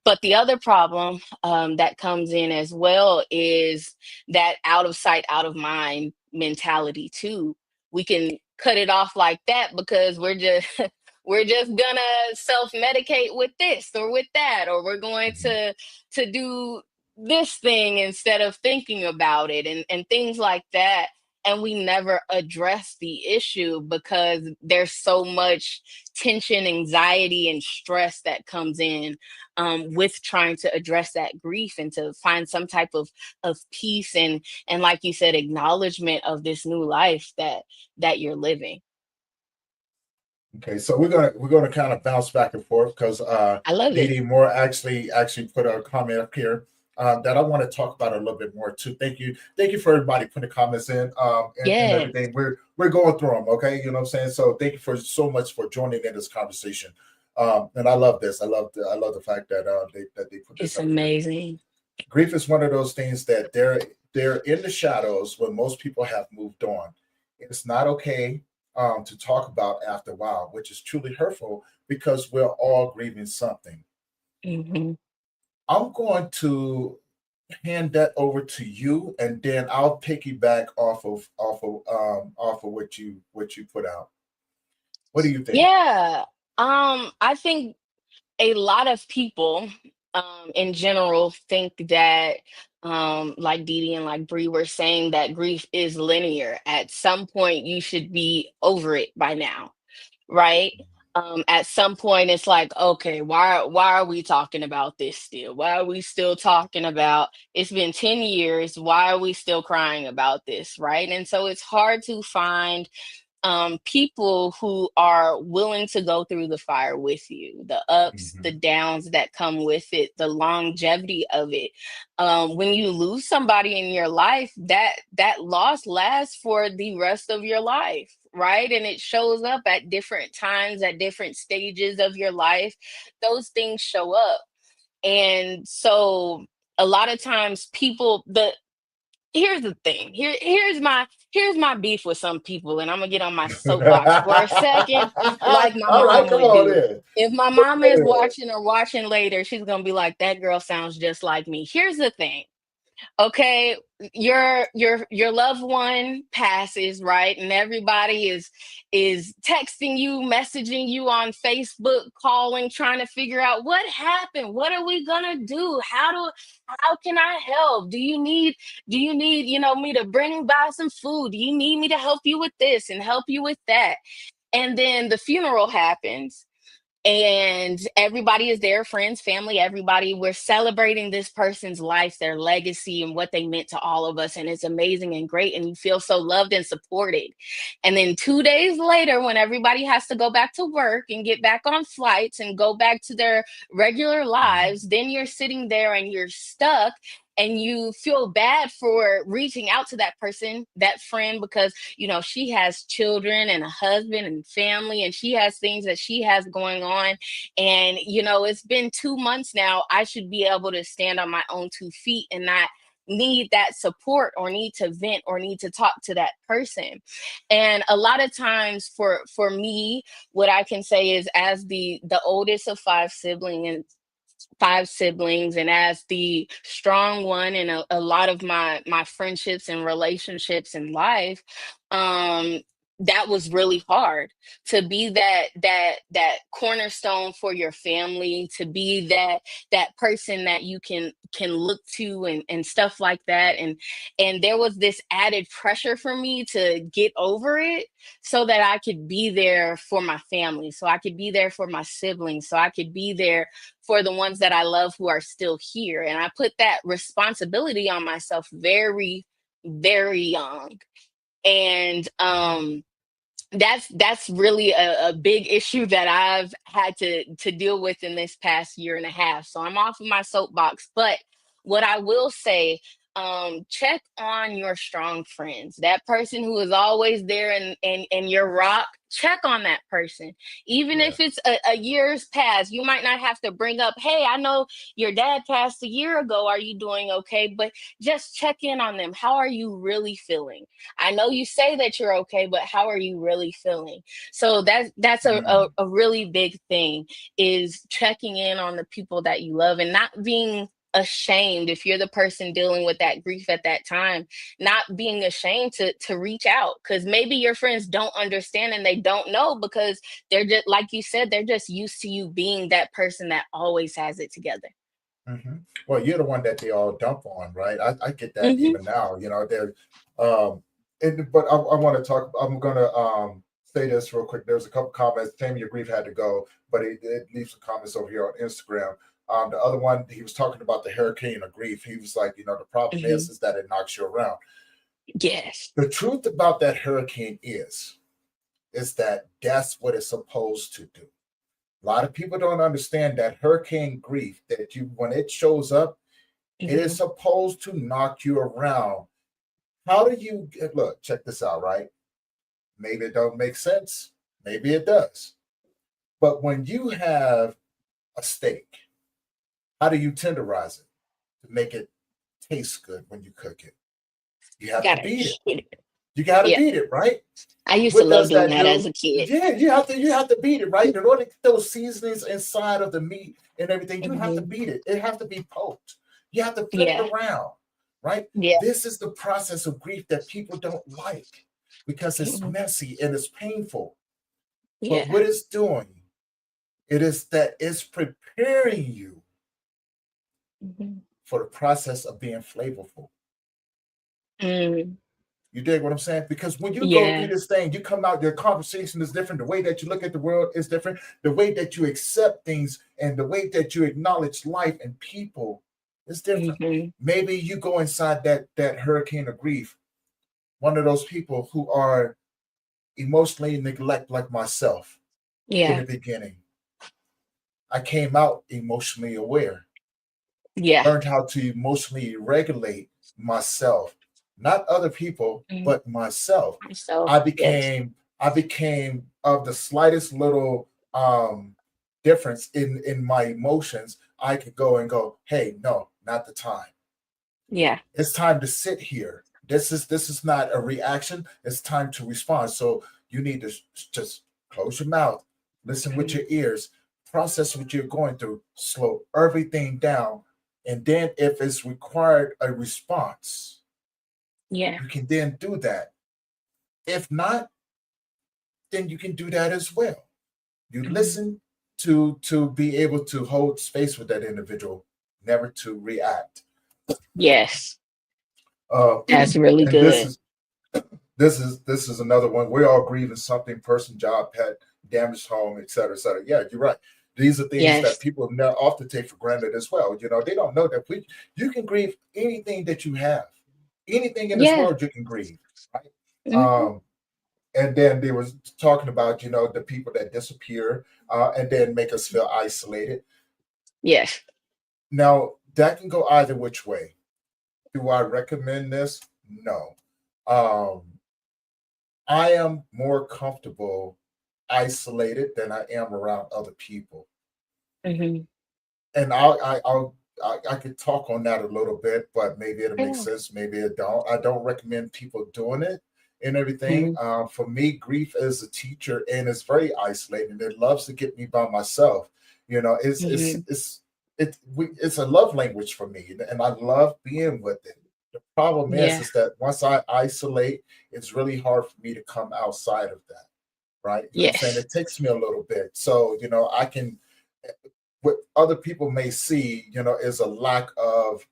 But the other problem that comes in as well is that out of sight, out of mind mentality too. We can cut it off like that because we're just we're just gonna self-medicate with this or with that, or we're going Mhm. to do this thing instead of thinking about it, and things like that. And we never address the issue because there's so much tension, anxiety, and stress that comes in with trying to address that grief and to find some type of peace and like you said, acknowledgement of this new life that you're living. Okay, so we're gonna kind of bounce back and forth because I love Dee it. Dee Moore actually put a comment up here that I want to talk about a little bit more too. Thank you for everybody putting comments in and Yes, everything. We're going through them, okay? You know what I'm saying? So thank you for so much for joining in this conversation. And I love this. I love the fact that they put this it's up here. amazing. Grief is one of those things that they're in the shadows when most people have moved on. It's not okay to talk about after a while, which is truly hurtful because we're all grieving something. Hmm. I'm going to hand that over to you, and then I'll piggyback off of what you put out. What do you think? Yeah. I think a lot of people in general think that like Didi and like Bree were saying, that grief is linear. At some point you should be over it by now, right? At some point it's like, okay, why are we talking about this still? Why are we still talking about, it's been 10 years, why are we still crying about this, right? And so it's hard to find people who are willing to go through the fire with you, the ups, the Mhm. downs that come with it, the longevity of it. When you lose somebody in your life, that loss lasts for the rest of your life, right? And it shows up at different times, at different stages of your life. Those things show up. And so a lot of times people, here's the thing. Here's my beef with some people, and I'm gonna get on my soapbox for a second, like my All right, mom come would on do. in. If my mama is watching or watching later, she's gonna be like, "That girl sounds just like me." Here's the thing. Okay, your loved one passes, right? And everybody is texting you, messaging you on Facebook, calling, trying to figure out what happened, what are we gonna do, how can I help, do you need me to bring by some food, do you need me to help you with this and help you with that? And then the funeral happens, and everybody is there, friends, family, everybody. We're celebrating this person's life, their legacy, and what they meant to all of us. And it's amazing and great. And you feel so loved and supported. And then 2 days later, when everybody has to go back to work and get back on flights and go back to their regular lives, then you're sitting there and you're stuck. and you feel bad for reaching out to that person, that friend, because she has children and a husband and family, and she has things that she has going on. And it's been 2 months now. I should be able to stand on my own 2 feet and not need that support or need to vent or need to talk to that person. And a lot of times for me, what I can say is, as the oldest of five siblings, and as the strong one in a lot of my friendships and relationships in life, um that was really hard, to be that cornerstone for your family, to be that person that you can look to, and stuff like that. And there was this added pressure for me to get over it, so that I could be there for my family, so I could be there for my siblings, so I could be there for the ones that I love who are still here. And I put that responsibility on myself very, very young. And that's really a big issue that I've had to deal with in this past year and a half. So I'm off of my soapbox. But what I will say, check on your strong friends. That person who is always there, and your rock. Check on that person. Even Yeah. if it's a year's past, you might not have to bring up, hey, I know your dad passed a year ago. Are you doing okay? But just check in on them. How are you really feeling? I know you say that you're okay, but how are you really feeling? So that's Mm. a really big thing, is checking in on the people that you love, and not being ashamed if you're the person dealing with that grief at that time, not being ashamed to reach out, because maybe your friends don't understand and they don't know, because they're just, like you said, they're just used to you being that person that always has it together. Hmm. Well, you're the one that they all dump on, right? I get that Hmm. even now. They're, um, but I want to talk. I'm gonna say this real quick. There's a couple comments. Tammy, your grief had to go, but it leaves some comments over here on Instagram. The other one, he was talking about the hurricane of grief. He was like, the problem Hmm. is that it knocks you around. Yes. The truth about that hurricane is that that's what it's supposed to do. A lot of people don't understand that hurricane grief, that you, when it shows up, it is Hmm. supposed to knock you around. How do you look? Check this out, right? Maybe it don't make sense. Maybe it does. But when you have a steak, how do you tenderize it to make it taste good when you cook it? You have to Gotta beat it. hit it. You got to Yeah. beat it, right? I used to What love does doing that that as do? a kid. Yeah, you have to beat it, right? In order to get those seasonings inside of the meat and everything, you have to Hmm. beat it. It has to be poked. You have to flip it Yeah. around, right? Yeah. This is the process of grief that people don't like because it's Hmm. messy and it's painful. But Yeah. what it's doing, it is that it's preparing you Hmm. for the process of being flavorful. Mm. You dig what I'm saying? Because when you go through Yeah. this thing, you come out, your conversation is different. The way that you look at the world is different. The way that you accept things and the way that you acknowledge life and people is different. Hmm. Maybe you go inside that hurricane of grief, one of those people who are emotionally neglect like myself in the Yeah. beginning. I came out emotionally aware, Yeah. learned how to emotionally regulate myself, not other people, Mm. but myself. Myself. I Yes. became I became of the slightest little difference in my emotions. I could go and go, hey, no, not the time. Yeah. It's time to sit here. This is not a reaction. It's time to respond. So you need to just close your mouth, listen with Mhm. your ears, process what you're going through, slow everything down, and then if it's required a response, Yeah. you can then do that. If not, then you can do that as well. You Mhm. listen to be able to hold space with that individual, never to react. Yes. That's really And this good. is this is another one. We're all grieving something: person, job, pet, damaged home, et cetera, et cetera. Yeah, you're right. These are things that Yes. people often take for granted as well. They don't know that you can grieve anything that you have, anything in this Yeah. world you can grieve, right? Hmm. Um, and then they was talking about the people that disappear and then make us feel isolated. Yes. Now that can go either which way. Do I recommend this? No. Um, I am more comfortable isolated than I am around other people. Mhm. And I could talk on that a little bit, but maybe it'll make Yeah. sense, maybe it don't. I don't recommend people doing it and everything. Mhm. For me, grief is a teacher, and it's very isolating. It loves to get me by myself. You know, Mhm. it's a love language for me, and I love being with it. The problem Yeah. is that once I isolate, it's really hard for me to come outside of that, right? You know what I'm saying? Yes. It takes me a little bit. So, I can, what other people may see, is a lack of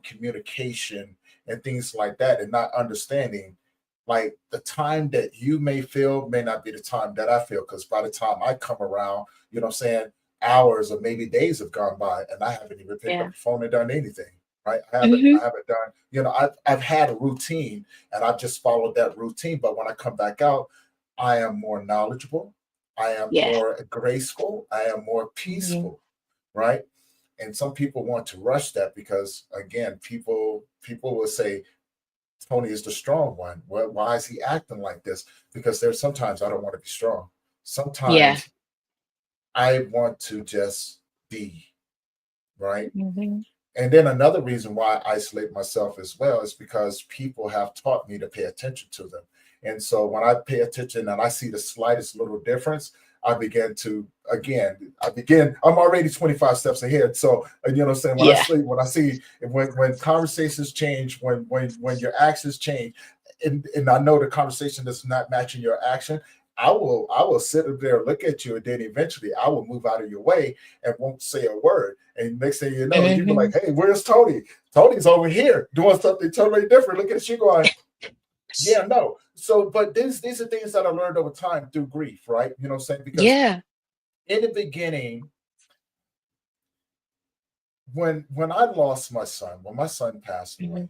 communication and things like that, and not understanding. Like the time that you may feel may not be the time that I feel, because by the time I come around, what I'm saying, hours or maybe days have gone by, and I haven't even picked up Yeah. the phone and done anything. Right? I haven't. Mhm. I haven't done. I've had a routine, and I've just followed that routine. But when I come back out, I am more knowledgeable. I am Yeah. more graceful. I am more Mhm. peaceful, right? And some people want to rush that because, again, people will say Tony is the strong one. Well, why is he acting like this? Because there's sometimes I don't want to be strong. Yeah. Sometimes I want to just be, right. Mhm. And then another reason why I isolate myself as well is because people have taught me to pay attention to them. And so when I pay attention and I see the slightest little difference, I begin to, I'm already 25 steps ahead. So, what I'm saying, Yeah. when I see, when conversations change, when your actions change, and I know the conversation is not matching your action, I will sit up there, look at you, and then eventually I will move out of your way and won't say a word. And next thing you know, you be like, Mhm. "Hey, where's Tony? Tony's over here doing something totally different. Look at you going, yeah, no." So, but these are things that I learned over time through grief, right? You know what I'm saying? Because Yeah. in the beginning, when I lost my son, when my son passed Mhm. away,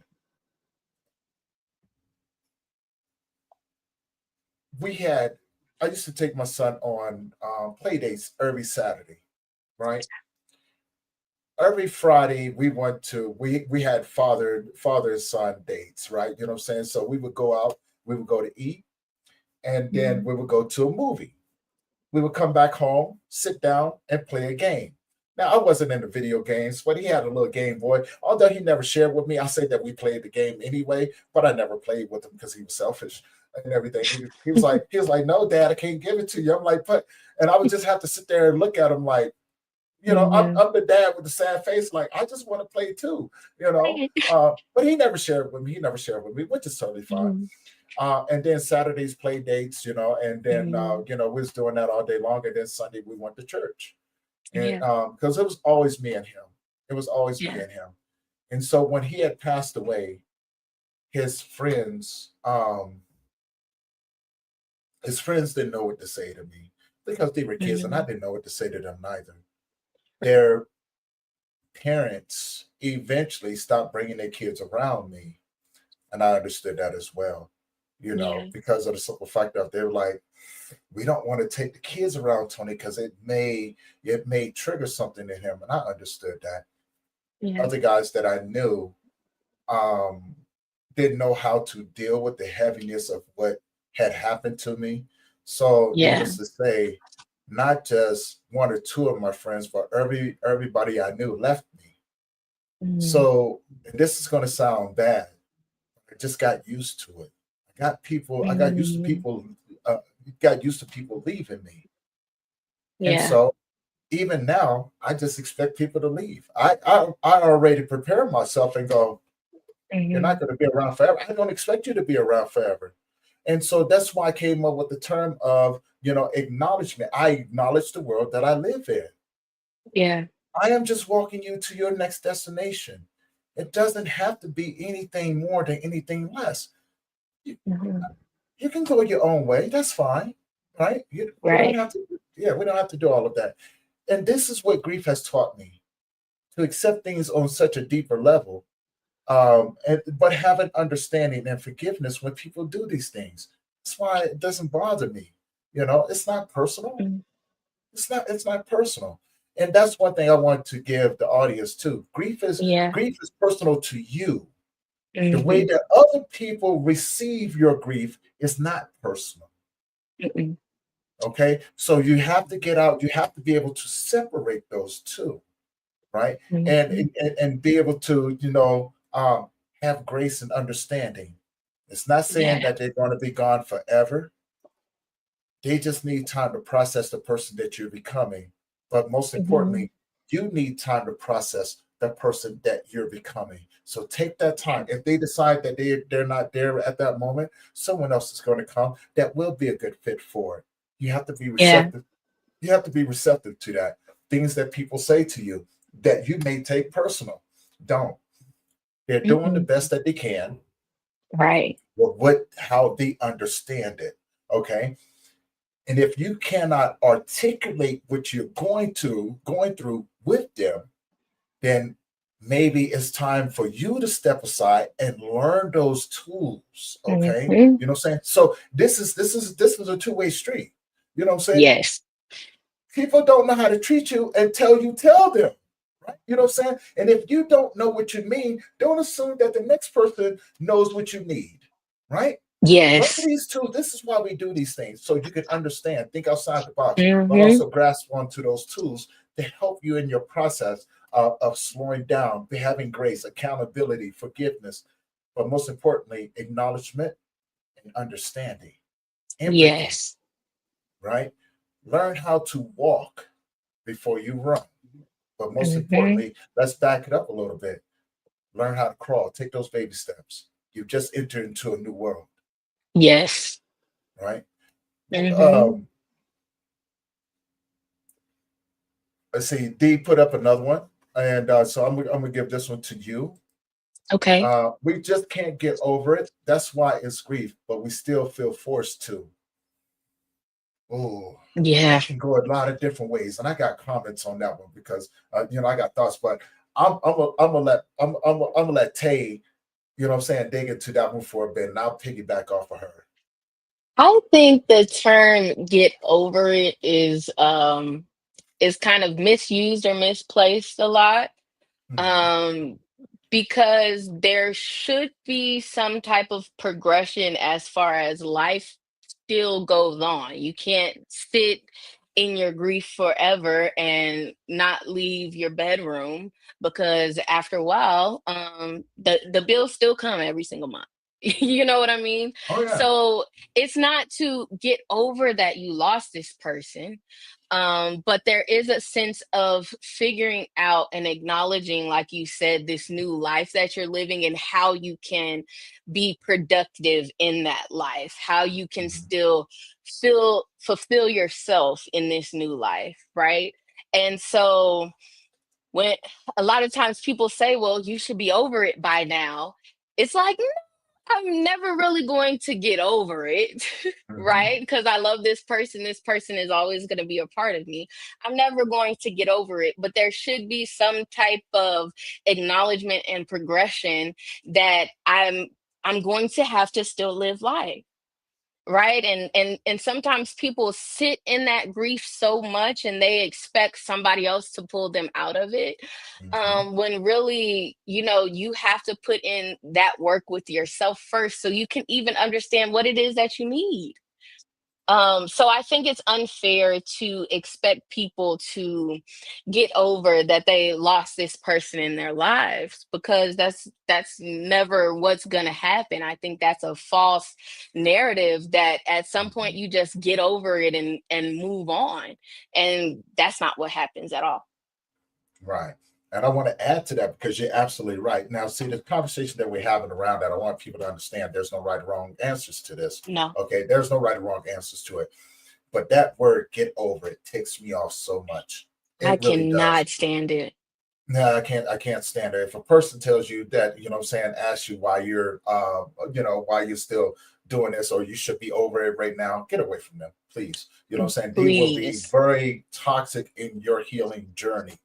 we had I used to take my son on play dates every Saturday, right? Every Friday we had father son dates, right? You know what I'm saying? So we would go out, we would go to eat, and then Mhm. we would go to a movie. We would come back home, sit down, and play a game. Now I wasn't into video games, but he had a little Game Boy. Although he never shared with me, I say that we played the game anyway, but I never played with him because he was selfish and everything. He was like, "No, Dad, I can't give it to you." I'm like, "But," and I would just have to sit there and look at him like, Mhm. I'm the dad with the sad face, like I just want to play too, you know. Right. But he never shared with me. He never shared with me, which is totally fine. Mhm. And then Saturdays play dates, and then Mhm. we was doing that all day long. And then Sunday we went to church, and Yeah. because it was always me and him, it was always me Yeah. and him. And so when he had passed away, his friends, um, his friends didn't know what to say to me because they were kids, and I Mhm. didn't know what to say to them neither. Their parents eventually stopped bringing their kids around me, and I understood that as well. Yeah. Because of the simple fact that they were like, "We don't want to take the kids around Tony because it may trigger something in him," and I understood that. Yeah. Other guys that I knew um, didn't know how to deal with the heaviness of what had happened to me. So, Yeah. needless to say, not just one or two of my friends, but everybody I knew left me. Mhm. So, and this is going to sound bad. I just got used to it. I got used to Mhm. people, uh, got used to people leaving me. And Yeah. so even now, I just expect people to leave. I already prepare myself and go, "You're not Mhm. going to be around forever. I don't expect you to be around forever." And so that's why I came up with the term of, acknowledgement. I acknowledge the world that I live in. Yeah. I am just walking you to your next destination. It doesn't have to be anything more than anything less. You, Mhm. you can go your own way. That's fine, right? We don't Right. have to. Yeah, we don't have to do all of that. And this is what grief has taught me, to accept things on such a deeper level, but have an understanding and forgiveness when people do these things. That's why it doesn't bother me. It's not personal. Mhm. It's not personal. And that's one thing I want to give the audience too. Grief is Yeah. grief is personal to you. The way Mhm. that other people receive your grief is not personal. Mm-mm. Okay. So you have to get out, you have to be able to separate those two, right? And Mhm. and be able to, have grace and understanding. It's not saying Yeah. that they're going to be gone forever. They just need time to process the person that you're becoming. But most Mhm. importantly, you need time to process the person that you're becoming. So take that time. Yeah. If they decide that they're not there at that moment, someone else is going to come that will be a good fit for it. You have to be Yeah. receptive. You have to be receptive to that. Things that people say to you that you may take personal. Don't. They're doing the Mm-mm. best that they can Right. with what how they understand it. Okay. And if you cannot articulate what you're going through with them, then maybe it's time for you to step aside and learn those tools. Okay. Mhm. You know what I'm saying? So this is a two-way street. You know what I'm saying? Yes. People don't know how to treat you until you tell them. Right? You know what I'm saying? And if you don't know what you mean, don't assume that the next person knows what you need. Right? Learn Yes. these tools. This is why we do these things, so you can understand, think outside the box, but Mhm. also grasp onto those tools to help you in your process of slowing down, having grace, accountability, forgiveness, but most importantly, acknowledgement and understanding, empathy, Yes. right? Learn how to walk before you run. But most Mhm. importantly, let's back it up a little bit. Learn how to crawl, take those baby steps. You've just entered into a new world, Yes. right? Mhm. Um, let's see, D put up another one. And so I'm gonna give this one to you. Okay. We just can't get over it. That's why it's grief, but we still feel forced to. Oh, Yeah. that can go a lot of different ways, and I got comments on that one because I got thoughts, but I'm gonna let Tay, what I'm saying, dig into that one for a bit, and I'll piggyback off of her. I think the term "get over it" is kind of misused or misplaced a lot. Mhm, Um, because there should be some type of progression as far as life still goes on. You can't sit in your grief forever and not leave your bedroom because after a while, the bills still come every single month. You know what I mean? oh yeah. So it's not to get over that you lost this person, but there is a sense of figuring out and acknowledging, like you said, this new life that you're living and how you can be productive in that life, how you can Mhm, still fulfill yourself in this new life, right? And so when a lot of times people say, well, you should be over it by now, it's like, I'm never really going to get over it, mhm, right? Because I love this person. This person is always going to be a part of me. I'm never going to get over it, but there should be some type of acknowledgement and progression that I'm going to have to still live life. Right, and sometimes people sit in that grief so much and they expect somebody else to pull them out of it, mhm. when really, you have to put in that work with yourself first so you can even understand what it is that you need. So I think it's unfair to expect people to get over that they lost this person in their lives because that's never what's going to happen. I think that's a false narrative that at some point Mhm. you just get over it and move on. And that's not what happens at all. Right. And I want to add to that because you're absolutely right. Now, see, the conversation that we're having around that, I want people to understand there's no right or wrong answers to this. No, Okay. There's no right or wrong answers to it. But that word, get over it, ticks me off so much. I It really does. cannot stand it. No, I can't stand it. If a person tells you that, what I'm saying, asks you why you're why you're still doing this or you should be over it right now, get away from them, please. You know what I'm saying? They will be Please. very toxic in your healing journey.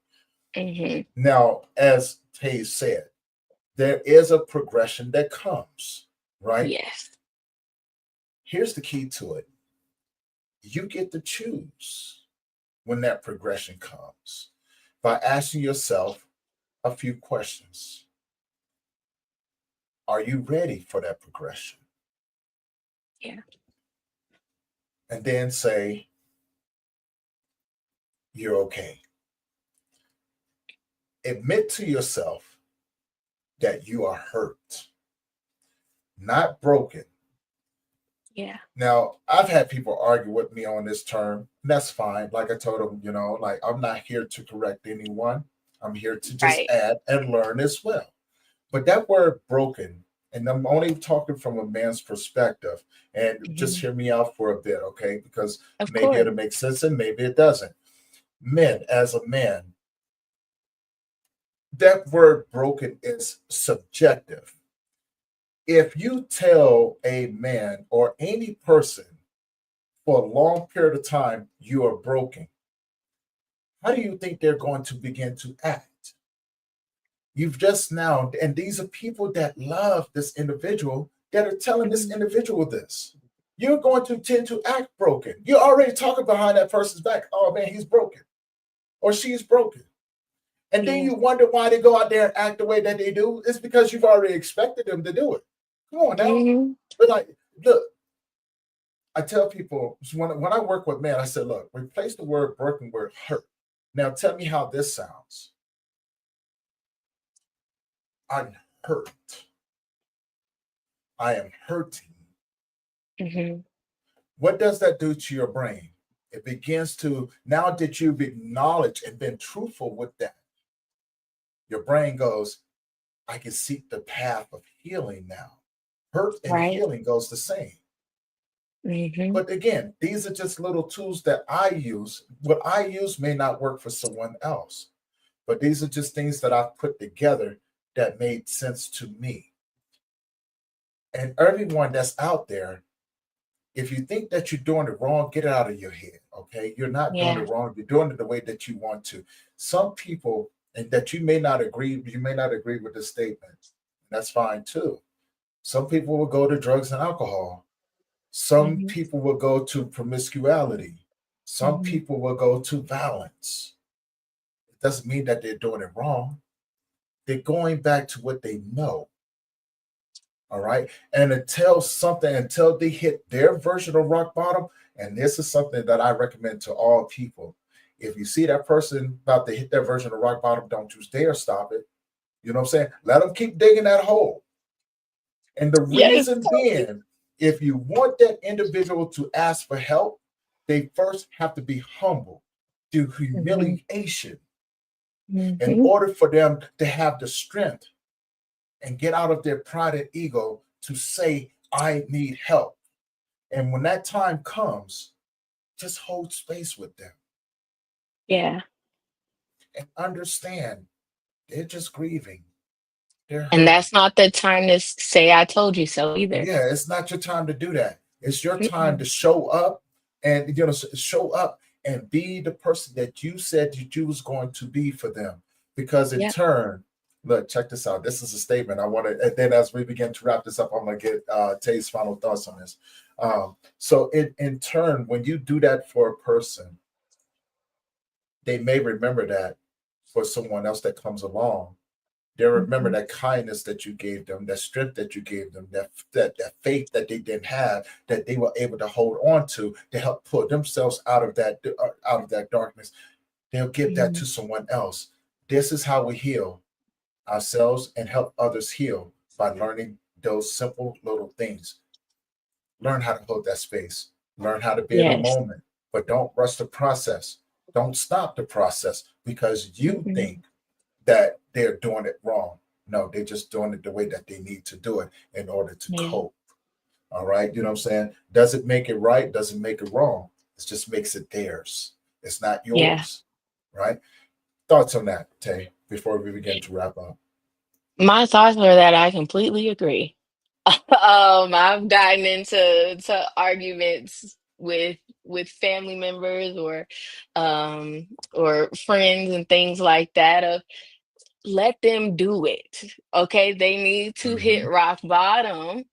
Hmm. Now, as Tay said, there is a progression that comes, right? Yes. Here's the key to it. You get to choose when that progression comes by asking yourself a few questions. Are you ready for that progression? Yeah. And then say, you're okay. Admit to yourself that you are hurt, not broken. Yeah. Now, I've had people argue with me on this term. And that's fine. Like I told them, like I'm not here to correct anyone. I'm here to just Right. add and learn as well. But that word broken, and I'm only talking from a man's perspective, and just Mhm. hear me out for a bit, okay? Because Of maybe course. it'll make sense and maybe it doesn't. Men, as a man, that word broken is subjective. If you tell a man or any person for a long period of time you are broken, how do you think they're going to begin to act? You've just now, and these are people that love this individual that are telling this Mhm. individual this. You're going to tend to act broken. You're already talking behind that person's back. Oh man, he's broken or she's broken. And then Yeah. you wonder why they go out there and act the way that they do. It's because you've already expected them to do it. Come on now. Mhm. But like, look, I tell people when I work with men, I said, look, replace the word broken word hurt. Now tell me how this sounds. I'm hurt. I am hurting. Mhm. What does that do to your brain? It begins to, now that you've acknowledged and been truthful with that, your brain goes, I can seek the path of healing now. Hurt and Right. healing goes the same. Mhm. But again, these are just little tools that I use. What I use may not work for someone else, but these are just things that I've put together that made sense to me. And everyone that's out there, if you think that you're doing it wrong, get it out of your head. Okay. You're not doing it Yeah. wrong. You're doing it the way that you want to. Some people, and that you may not agree with the statement. That's fine too. Some people will go to drugs and alcohol. Some Mhm. people will go to promiscuity. Some Mhm. people will go to violence. It doesn't mean that they're doing it wrong. They're going back to what they know. All right. And until they hit their version of rock bottom, and this is something that I recommend to all people. If you see that person about to hit their version of rock bottom, don't you dare stop it. You know what I'm saying? Let them keep digging that hole. And the Yes. reason Totally. being, if you want that individual to ask for help, they first have to be humble through Mhm. humiliation in Mhm. order for them to have the strength and get out of their pride and ego to say, I need help. And when that time comes, just hold space with them Yeah. and understand they're just grieving, they're And hurting. that's not the time to say I told you so either. Yeah, it's not your time to do that. It's your time to Mm-mm. show up and show up and be the person that you said that you was going to be for them. Because in Yep. turn, look, check this out. This is a statement I want to, and then as we begin to wrap this up, I'm gonna get Tay's final thoughts on this. So in turn, when you do that for a person, they may remember that for someone else that comes along. They remember Mhm. that kindness that you gave them, that strength that you gave them, that faith that they didn't have, that they were able to hold on to help pull themselves out of that darkness. They'll give that to Mhm. someone else. This is how we heal ourselves and help others heal by learning those simple little things. Learn how to hold that space. Learn how to be in a Yes. moment, but don't rush the process. Don't stop the process because you Mhm. think that they're doing it wrong. No, they're just doing it the way that they need to do it in order to Yeah. cope. All right. You know what I'm saying? Does it make it right? Doesn't make it wrong. It just makes it theirs. It's not Yeah. yours. Right? Thoughts on that, Tay, before we begin to wrap up? My thoughts are that I completely agree. I've gotten into arguments with family members or friends and things like that of let them do it. Okay, they need to hit Mm-hmm. rock bottom,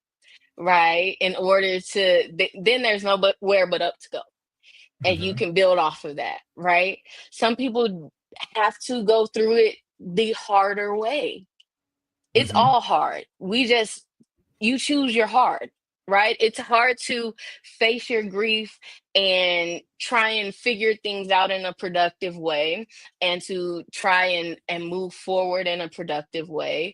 right? In order to then there's no but where but up to go. And you Mm-hmm. can build off of that, right? Some people have to go through it the harder way. It's Mm-hmm. all hard. We just you choose your hard, right? It's hard to face your grief and try and figure things out in a productive way, and to try and move forward in a productive way.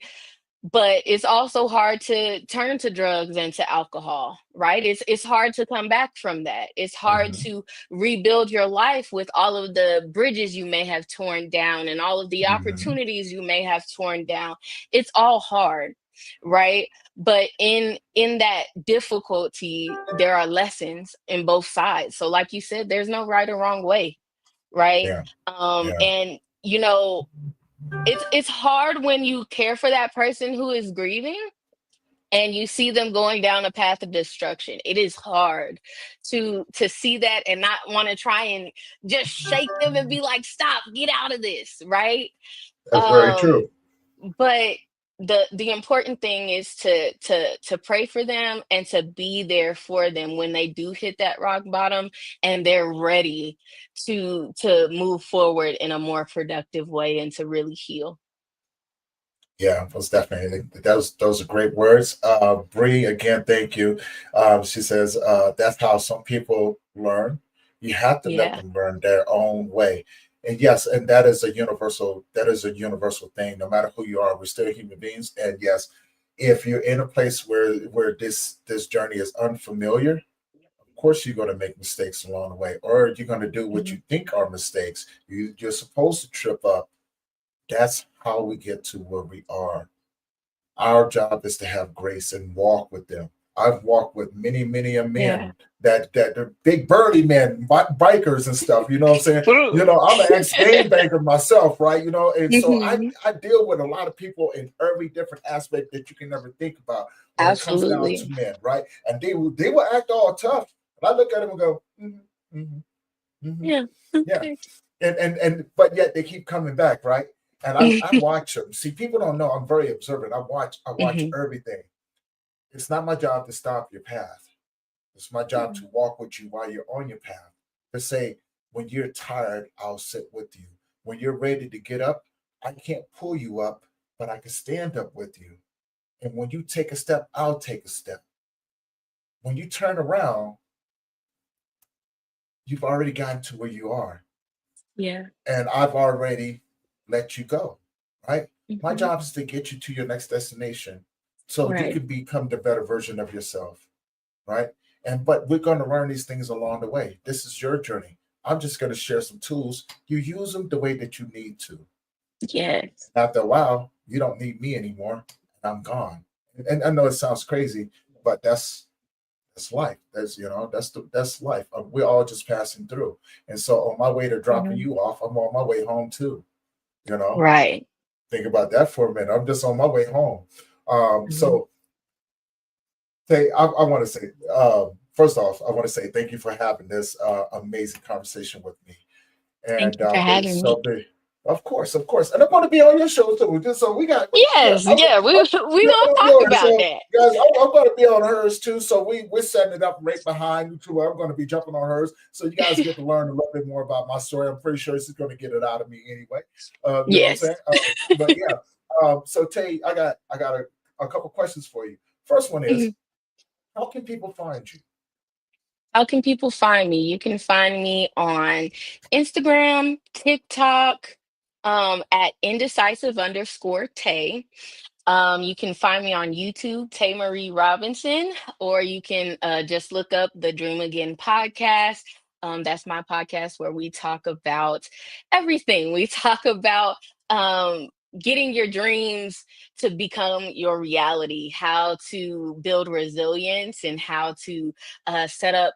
But it's also hard to turn to drugs and to alcohol, right? It's hard to come back from that. It's hard Hmm. to rebuild your life with all of the bridges you may have torn down and all of the Hmm. opportunities you may have torn down. It's all hard, right? But in that difficulty, there are lessons in both sides. So like you said, there's no right or wrong way, right? Yeah, yeah, And you know, it's hard when you care for that person who is grieving and you see them going down a path of destruction. It is hard to see that and not want to try and just shake them and be like, stop, get out of this, right? that's very um true. but the important thing is to pray for them and to be there for them when they do hit that rock bottom and they're ready to move forward in a more productive way and to really heal. Yeah, most definitely. Those are great words. Bree, again, thank you. She says that's how some people learn. You have to let Yeah. them learn their own way. And yes, and that is a universal thing. No matter who you are, we're still human beings. And yes, if you're in a place where this journey is unfamiliar, of course you're going to make mistakes along the way, or you're going to do what Mhm. you think are mistakes. You're supposed to trip up. That's how we get to where we are. Our job is to have grace and walk with them. I've walked with many, many a Yeah. men that are big burly men, bikers and stuff. You know what I'm saying? True. I'm an ex game banker myself, right? And so I Mhm. I deal with a lot of people in every different aspect that you can never think about when it comes down to Absolutely. men, right? And they will act all tough, and I look at them and go, mm-hmm, mm-hmm, Yeah. yeah, Okay. and but yet they keep coming back, right? And I watch them. See, people don't know I'm very observant. I watch Mhm. everything. It's not my job to stop your path. It's my job to walk with you while you're on your path. To say, when you're tired, I'll sit with you. When you're ready to get up, I can't pull you up, but I can stand up with you. And when you take a step, I'll take a step. When you turn around, you've already gotten to where you are. Yeah. And I've already let you go, right? My Mhm. job is to get you to your next destination so you Right. can become the better version of yourself, right? But we're going to learn these things along the way. This is your journey. I'm just going to share some tools. You use them the way that you need to. Yes. After a while, you don't need me anymore, and I'm gone. And I know it sounds crazy, but that's life. That's life. We're all just passing through. And so on my way to dropping Mhm. you off, I'm on my way home too. You know, Right. think about that for a minute. I'm just on my way home. Mhm. So I want to say, first off, I want to say thank you for having this amazing conversation with me. Thank And you for it's having me. so big. Of course, and I want to be on your show too. Just so yeah, Yes, yeah, we I'm we jumping gonna on talk yours. about So that. guys, I'm going to be on hers too. So we're setting it up right behind you too. I'm going to be jumping on hers, so you guys get to learn a little bit more about my story. I'm pretty sure she's going to get it out of me anyway. You know what I'm Yes. saying? But yeah. So Tay, I got a couple questions for you. First one is, Mhm. how can people find you? How can people find me? You can find me on Instagram, TikTok, at indecisive_Tay. You can find me on YouTube, Tay Marie Robinson, or you can just look up the Dream Again podcast. That's my podcast where we talk about everything. We talk about getting your dreams to become your reality, how to build resilience, and how to set up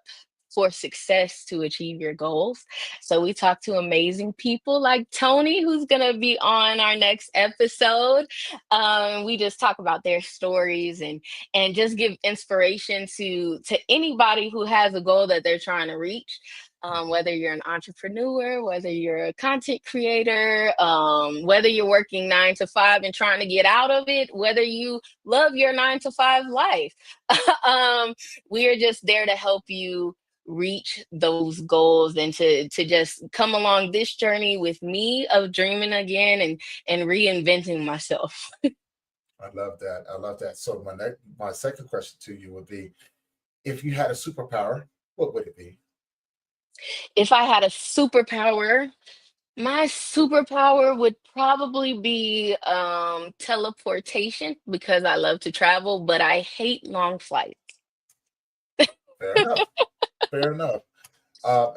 for success to achieve your goals. So we talk to amazing people like Tony, who's going to be on our next episode. We just talk about their stories and just give inspiration to anybody who has a goal that they're trying to reach. Whether you're an entrepreneur, whether you're a content creator, whether you're working 9 to 5 and trying to get out of it, whether you love your 9 to 5 life, um, we are just there to help you reach those goals and to just come along this journey with me of dreaming again and reinventing myself. I love that. I love that. So my second question to you would be, if you had a superpower, what would it be? If I had a superpower, my superpower would probably be teleportation because I love to travel, but I hate long flights. Fair enough. Fair enough.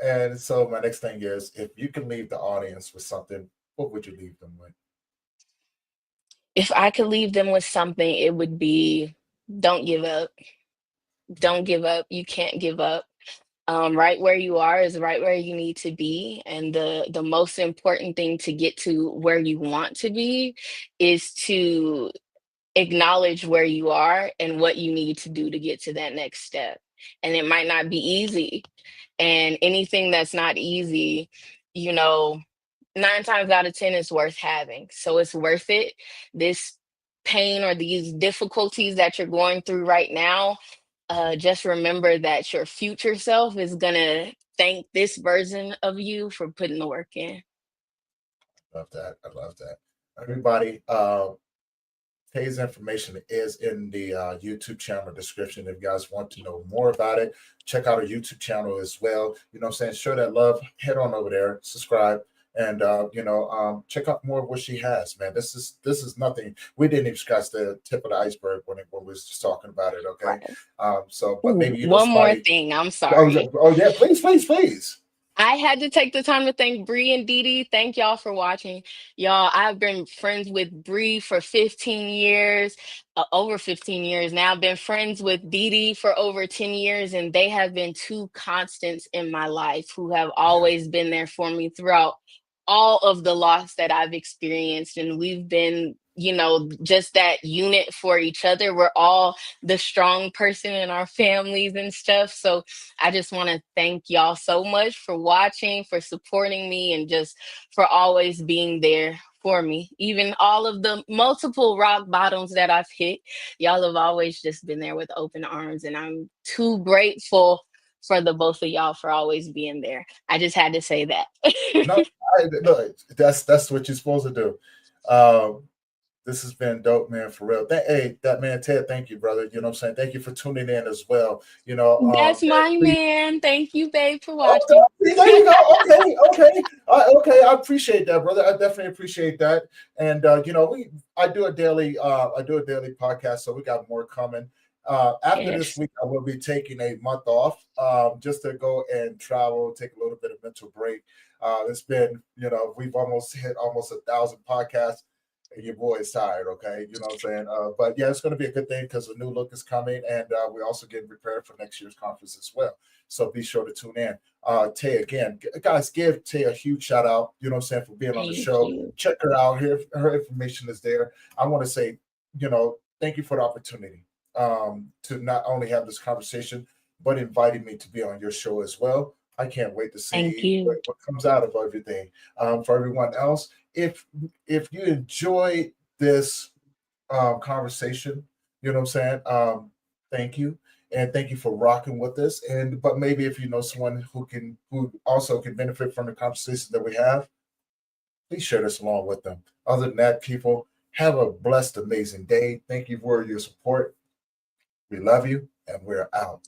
And so my next thing is, if you can leave the audience with something, what would you leave them with? If I could leave them with something, it would be don't give up. Don't give up. You can't give up. Right where you are is right where you need to be. And the most important thing to get to where you want to be is to acknowledge where you are and what you need to do to get to that next step. And it might not be easy. And anything that's not easy, you know, 9 times out of 10 is worth having. So it's worth it. This pain or these difficulties that you're going through right now, just remember that your future self is going to thank this version of you for putting the work in. Love that. I love that. Everybody, Tay's information is in the YouTube channel description. If you guys want to know more about it, check out our YouTube channel as well. You know what I'm saying? Show that love. Head on over there, subscribe, and check out more of what she has, man. This is nothing. We didn't even scratch the tip of the iceberg when we was just talking about it, okay? Right. But Ooh, maybe one more somebody. thing. I'm Oh, yeah, sorry. oh yeah, please, please, please. I had to take the time to thank Bree and Dee Dee. Thank y'all for watching. Y'all, I've been friends with Bree for 15 years, over 15 years now. I've been friends with Dee Dee for over 10 years, and they have been two constants in my life who have Yeah, always been there for me throughout all of the loss that I've experienced. And we've been, just that unit for each other. We're all the strong person in our families and stuff. So I just want to thank y'all so much for watching, for supporting me, and just for always being there for me. Even all of the multiple rock bottoms that I've hit, y'all have always just been there with open arms. And I'm too grateful for the both of y'all for always being there. I just had to say that. no, look, that's what you're supposed to do. Um, This has been dope, man, for real. Hey, that man Ted, thank you, brother. You know what I'm saying? Thank you for tuning in as well. That's And my please, man. Thank you, babe, for oh, watching. there you go. Okay, okay, okay. I appreciate that, brother. I definitely appreciate that. And I do a daily podcast, so we got more coming. After this Yes. week, I will be taking a month off, just to go and travel, take a little bit of mental break. It's been, we've almost hit almost 1,000 podcasts, and your boy is tired. Okay, you know what I'm saying. But yeah, it's going to be a good thing because a new look is coming, and we're also getting prepared for next year's conference as well. So be sure to tune in. Tay, again, guys, give Tay a huge shout out. You know what I'm saying, for being on the Thank show. you. Check her out. Her information is there. I want to say, thank you for the opportunity, to not only have this conversation, but inviting me to be on your show as well. I can't wait to Thank see what, you. what comes out of everything. For everyone else, if you enjoy this conversation, you know what I'm saying? Thank you. And thank you for rocking with us. And but maybe if you know someone who also can benefit from the conversation that we have, please share this along with them. Other than that, people, have a blessed, amazing day. Thank you for your support. We love you, and we're out.